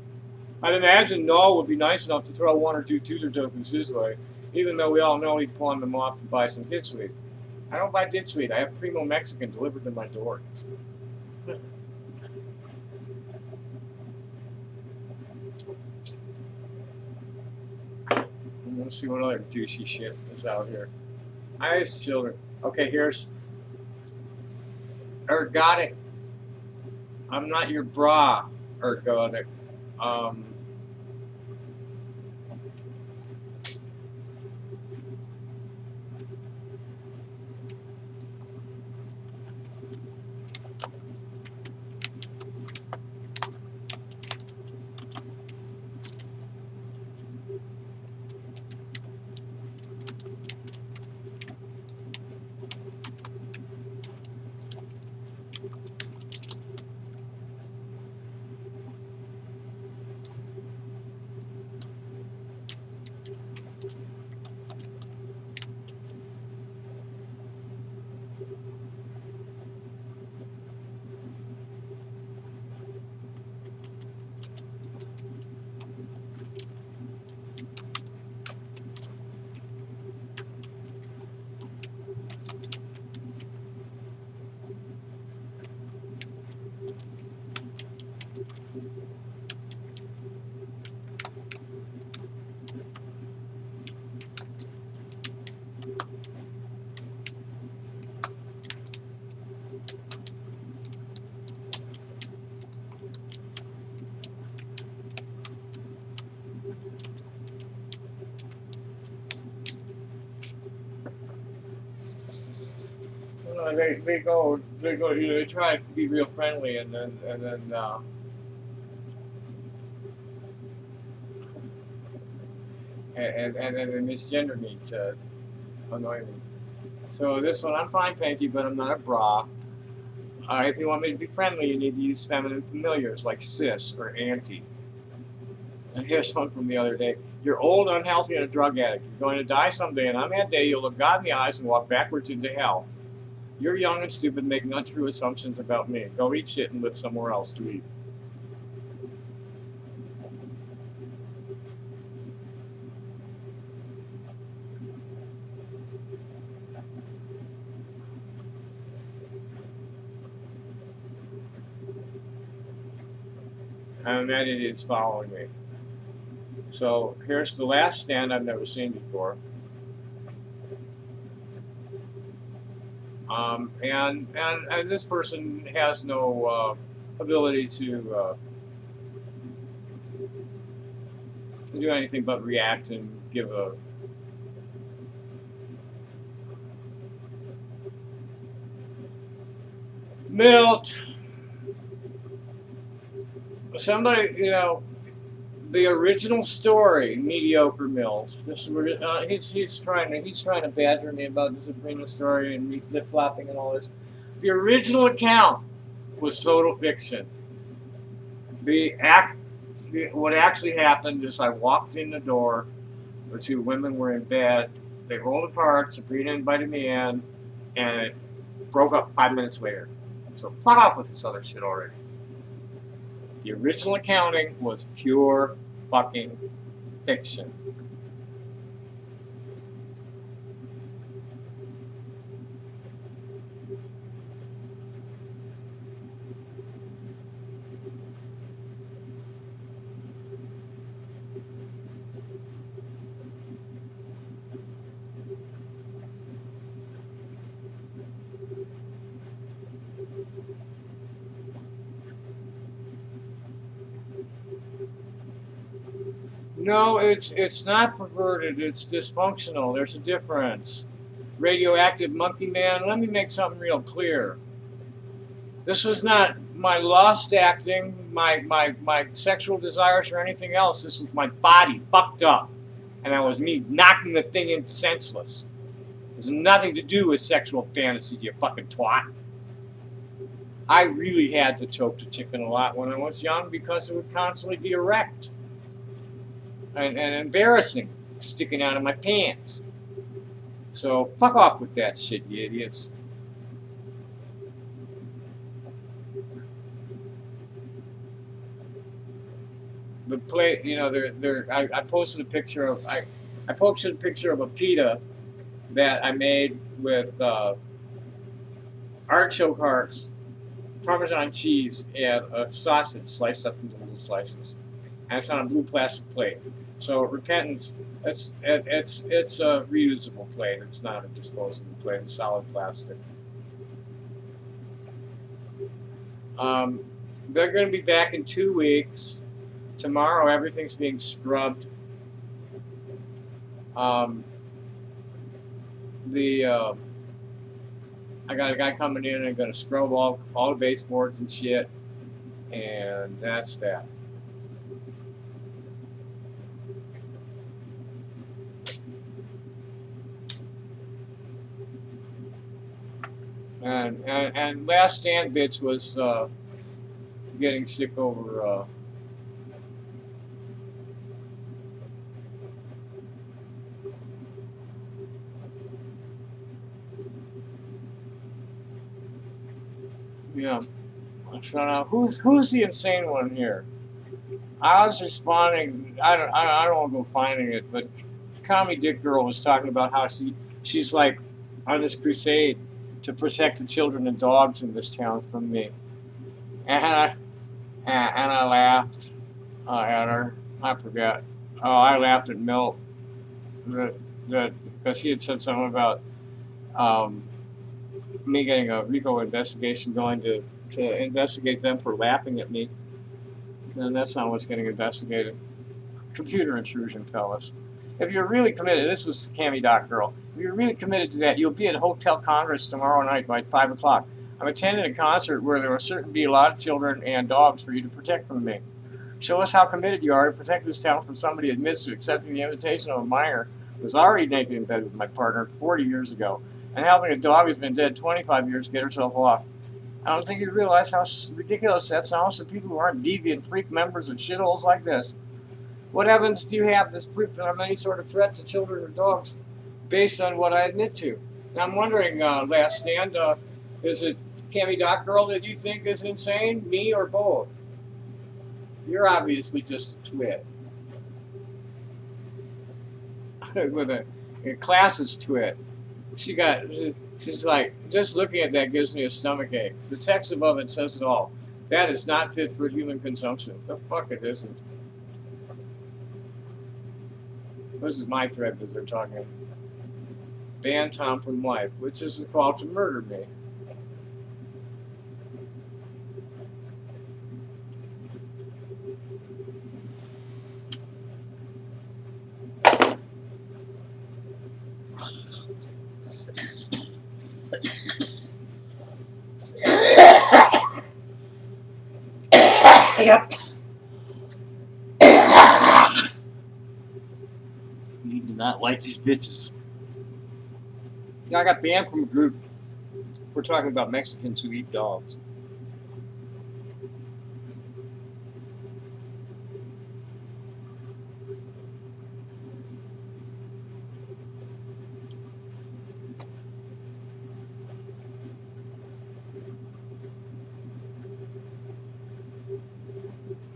I'd imagine Noel would be nice enough to throw one or two tutor tokens his way, even though we all know he'd pawn them off to buy some ditchweed. I don't buy ditchweed. I have Primo Mexican delivered to my door. Let's see what other douchey shit is out here. Ice children. Okay, here's ergodic. I'm not your bra, ergodic. They try to be real friendly, and then they misgender me to annoy me. So this one, I'm fine, thank you, but I'm not a bra. If you want me to be friendly, you need to use feminine familiars like sis or auntie. And here's one from the other day. You're old, unhealthy, and a drug addict. You're going to die someday, and on that day, you'll look God in the eyes and walk backwards into hell. You're young and stupid, making untrue assumptions about me. Go eat shit and live somewhere else to eat. And that idiot's following me. So here's the last stand I've never seen before. And this person has no ability to do anything but react and give a Milt. Somebody, the original story, mediocre Milt. He's trying to badger me about the Sabrina story and flip flopping and all this. The original account was total fiction. What actually happened is I walked in the door. The two women were in bed. They rolled apart. Sabrina invited me in, and it broke up 5 minutes later. So fuck off with this other shit already. The original accounting was pure fucking fiction. No, it's not perverted. It's dysfunctional. There's a difference. Radioactive monkey man. Let me make something real clear. This was not my lust acting, my sexual desires, or anything else. This was my body fucked up, and that was me knocking the thing in senseless. There's nothing to do with sexual fantasy, you fucking twat. I really had to choke the chicken a lot when I was young because it would constantly be erect and embarrassing, sticking out of my pants. So fuck off with that shit, you idiots. The plate, you know, I posted a picture of I posted a picture of a pita that I made with artichoke hearts, Parmesan cheese, and a sausage sliced up into little slices, and it's on a blue plastic plate. So repentance, it's a reusable plate. It's not a disposable plate. It's solid plastic. They're going to be back in 2 weeks. Tomorrow, everything's being scrubbed. I got a guy coming in and going to scrub all the baseboards and shit, and that's that. And last stand bitch was getting sick over yeah. I'm trying to, who's the insane one here? I was responding. I don't want to go finding it, but Commie Dick Girl was talking about how she's like on this crusade to protect the children and dogs in this town from me, and I laughed at her. I forgot. Oh, I laughed at Milt because he had said something about me getting a RICO investigation going to investigate them for laughing at me. And that's not what's getting investigated. Computer intrusion, fellas. If you're really committed, this was Cammy Doc Girl. If you're really committed to that, you'll be at Hotel Congress tomorrow night by 5 o'clock. I'm attending a concert where there will certainly be a lot of children and dogs for you to protect from me. Show us how committed you are to protect this town from somebody who admits to accepting the invitation of a minor who was already naked in bed with my partner 40 years ago, and helping a dog who's been dead 25 years get herself off. I don't think you realize how ridiculous that sounds to people who aren't deviant freak members of shitholes like this. What evidence do you have this proof that I'm any sort of threat to children or dogs based on what I admit to? Now I'm wondering, Last Stand, is it Cammy Doc Girl that you think is insane, me, or both? You're obviously just a twit. With a classist twit. She's like, just looking at that gives me a stomach ache. The text above it says it all. That is not fit for human consumption. The fuck it isn't. This is my thread that they're talking. Ban Tom from life, which is a call to murder me. Yep. You do not like these bitches. Yeah, I got banned from a group. We're talking about Mexicans who eat dogs.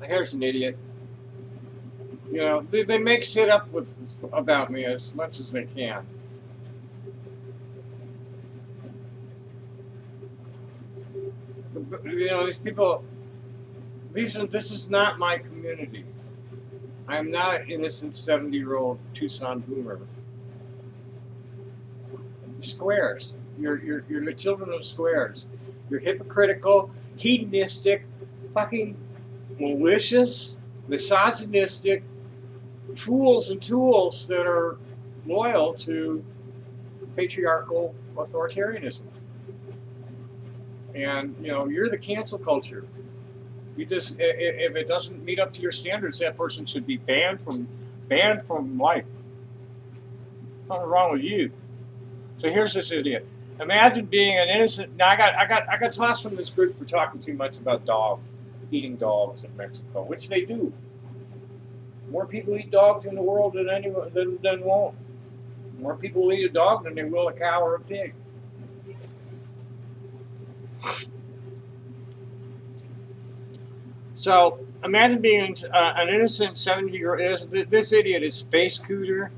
Here's an idiot. You know, they make shit up about me as much as they can. You know, these people. This is not my community. I am not an innocent 70-year-old Tucson boomer. You're squares. You're the children of squares. You're hypocritical, hedonistic, fucking malicious, misogynistic, fools and tools that are loyal to patriarchal authoritarianism. And you're the cancel culture. You just if it doesn't meet up to your standards, that person should be banned from life. Something wrong with you. So here's this idiot. Imagine being an innocent. Now I got tossed from this group for talking too much about dogs, eating dogs in Mexico, which they do. More people eat dogs in the world than anyone than won't. More people will eat a dog than they will a cow or a pig. So imagine being an innocent 70-year-old. This idiot is Space Cooter.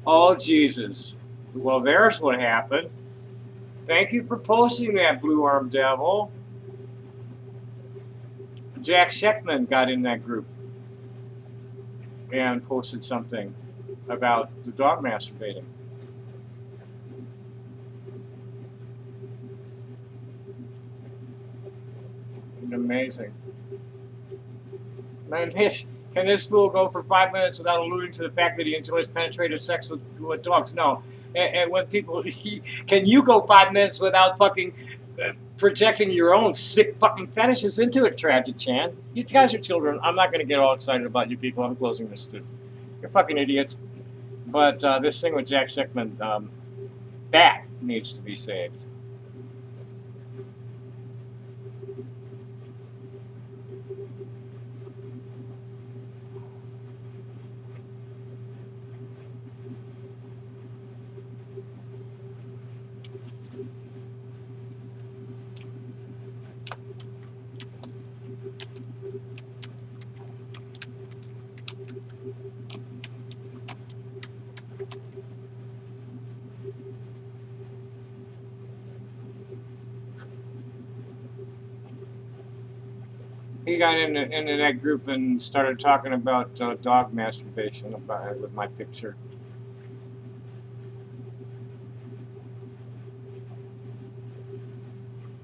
Oh, Jesus. Well, there's what happened. Thank you for posting that, Blue Arm Devil. Jack Sheckman got in that group and posted something about the dog masturbating. Amazing. Man, can this fool go for 5 minutes without alluding to the fact that he enjoys penetrative sex with dogs? No. And when people, can you go 5 minutes without fucking projecting your own sick fucking fetishes into it, Tragic Chan? You guys are children. I'm not going to get all excited about you people. I'm closing this too. You're fucking idiots. But this thing with Jack Sickman, that needs to be saved. He got into that group and started talking about dog masturbation with my picture.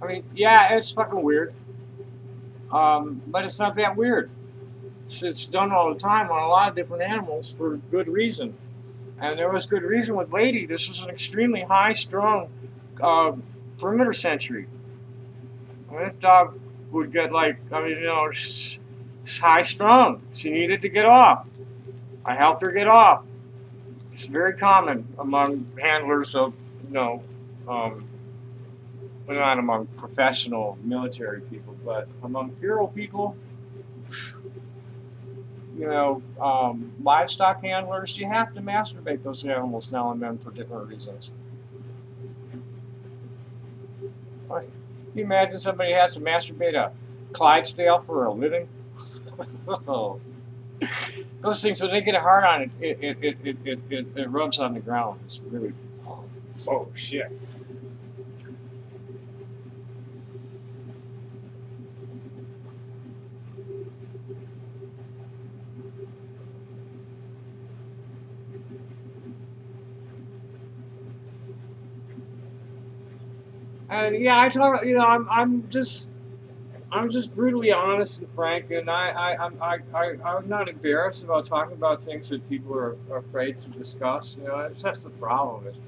I mean, yeah, it's fucking weird, but it's not that weird. It's done all the time on a lot of different animals for good reason. And there was good reason with Lady. This was an extremely high-strung perimeter sentry. I mean, this dog would get high-strung. She needed to get off. I helped her get off. It's very common among handlers of, well, not among professional military people, but among feral people, livestock handlers, you have to masturbate those animals now and then for different reasons. Can you imagine somebody has to masturbate a Clydesdale for a living? Those things, when they get a hard on it rubs on the ground. It's really, oh shit. And yeah, I talk. I'm just brutally honest and frank, and I'm not embarrassed about talking about things that people are afraid to discuss. That's the problem. Is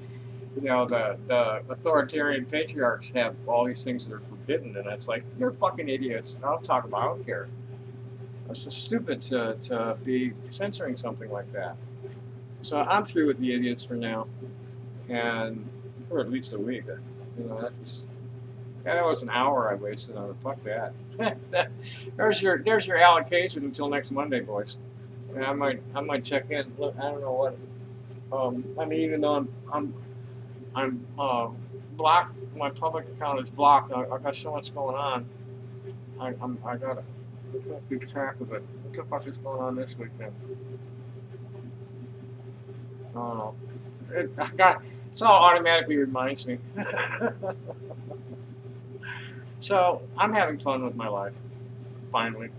the authoritarian patriarchs have all these things that are forbidden, and it's like, you're fucking idiots. I'll talk about. I don't care. It's just stupid to be censoring something like that. So I'm through with the idiots for now, and for at least a week. That's just. Yeah, that was an hour I wasted on it. Fuck that. there's your allocation until next Monday, boys. And I might check in. Look, I don't know what. I mean, even though I'm blocked, my public account is blocked. I got so much going on. I gotta keep track of it. What the fuck is going on this weekend? I don't know. It's all automatically reminds me. So I'm having fun with my life, finally.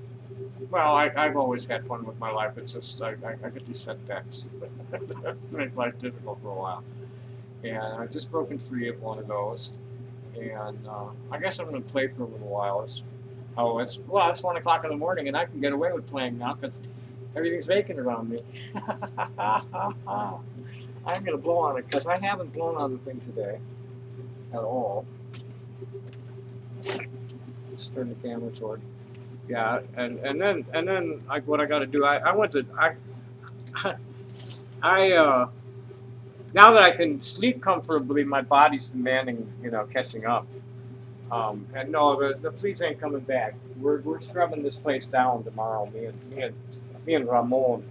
Well, I've always had fun with my life. It's just I get these setbacks that make life difficult for a while. and I've just broken free of one of those. And I guess I'm going to play for a little while. It's 1 o'clock in the morning, and I can get away with playing now because everything's vacant around me. I'm going to blow on it because I haven't blown on the thing today at all. Just turn the camera toward. Yeah, and then like what I got to do. I went to I now that I can sleep comfortably, my body's demanding, catching up. And no, the police ain't coming back. We're scrubbing this place down tomorrow. Me and Ramon.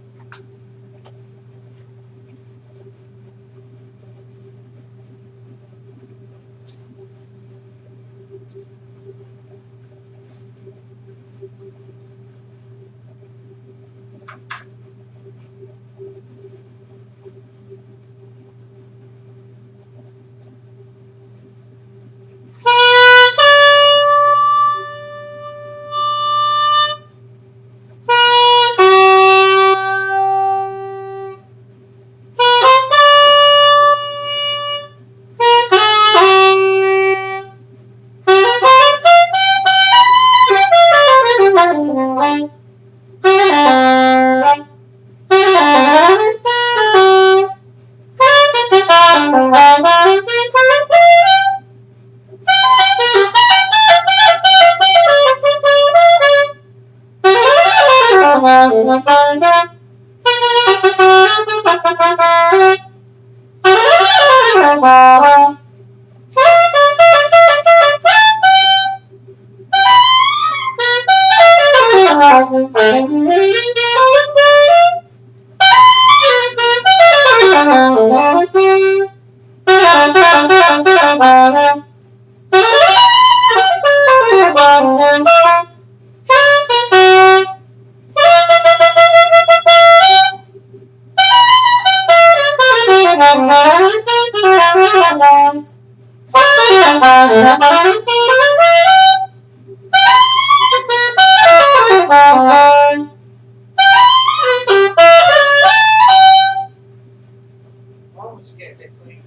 Almost getting it clean.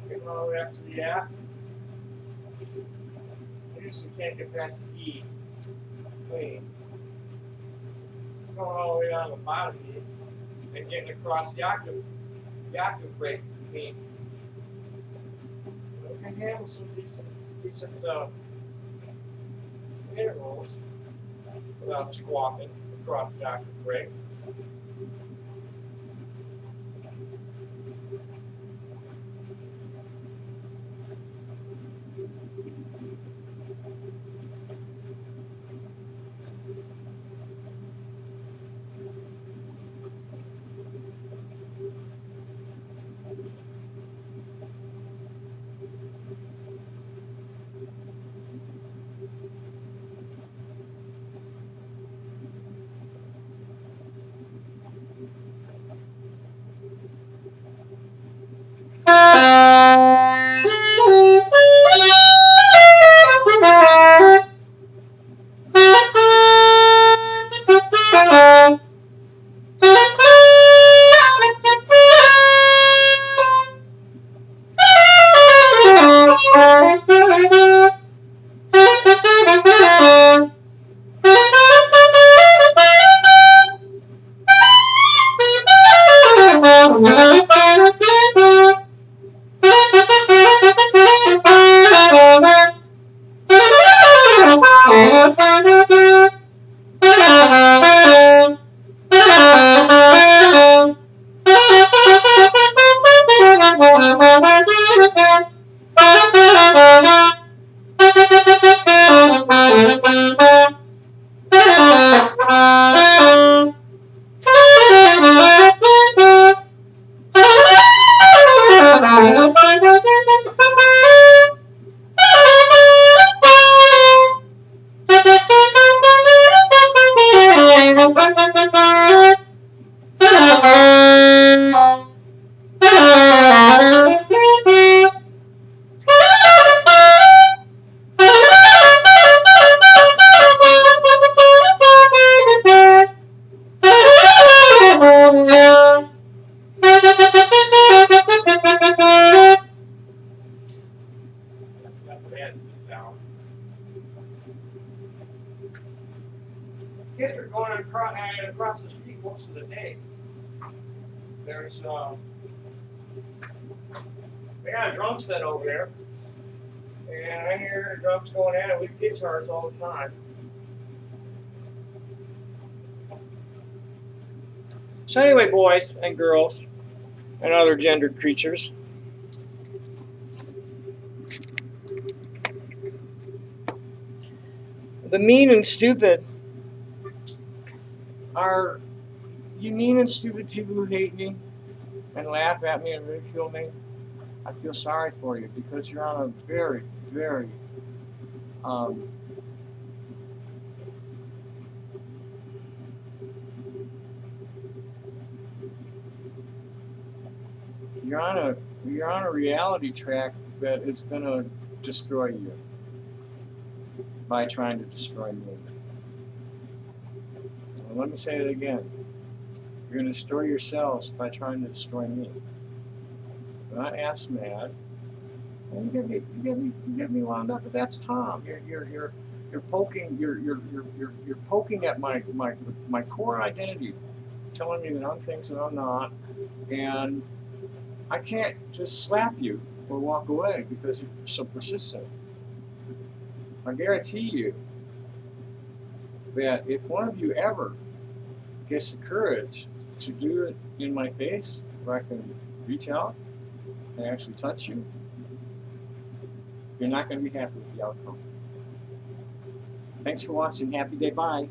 Getting all the way up to the app. I usually can't get past the E. Clean. It's going all the way down the bottom E and getting across the octave break clean. We can handle some decent intervals without squawking across the octave break. across the street most of the day. There's they got a drum set over there, and I hear the drums going in, and we get guitars all the time. So anyway, boys and girls and other gendered creatures, the mean and stupid are you mean and stupid people who hate me and laugh at me and ridicule me. I feel sorry for you because you're on a very, very you're on a reality track that is going to destroy you by trying to destroy me. And let me say it again. You're going to destroy yourselves by trying to destroy me. I'm not ass mad. And you get me wound up. But that's Tom. You're poking. You're poking at my core identity, telling me that I'm things that I'm not, and I can't just slap you or walk away because you're so persistent. I guarantee you that if one of you ever gets the courage to do it in my face, where I can reach out and actually touch you, you're not going to be happy with the outcome. Thanks for watching. Happy day. Bye.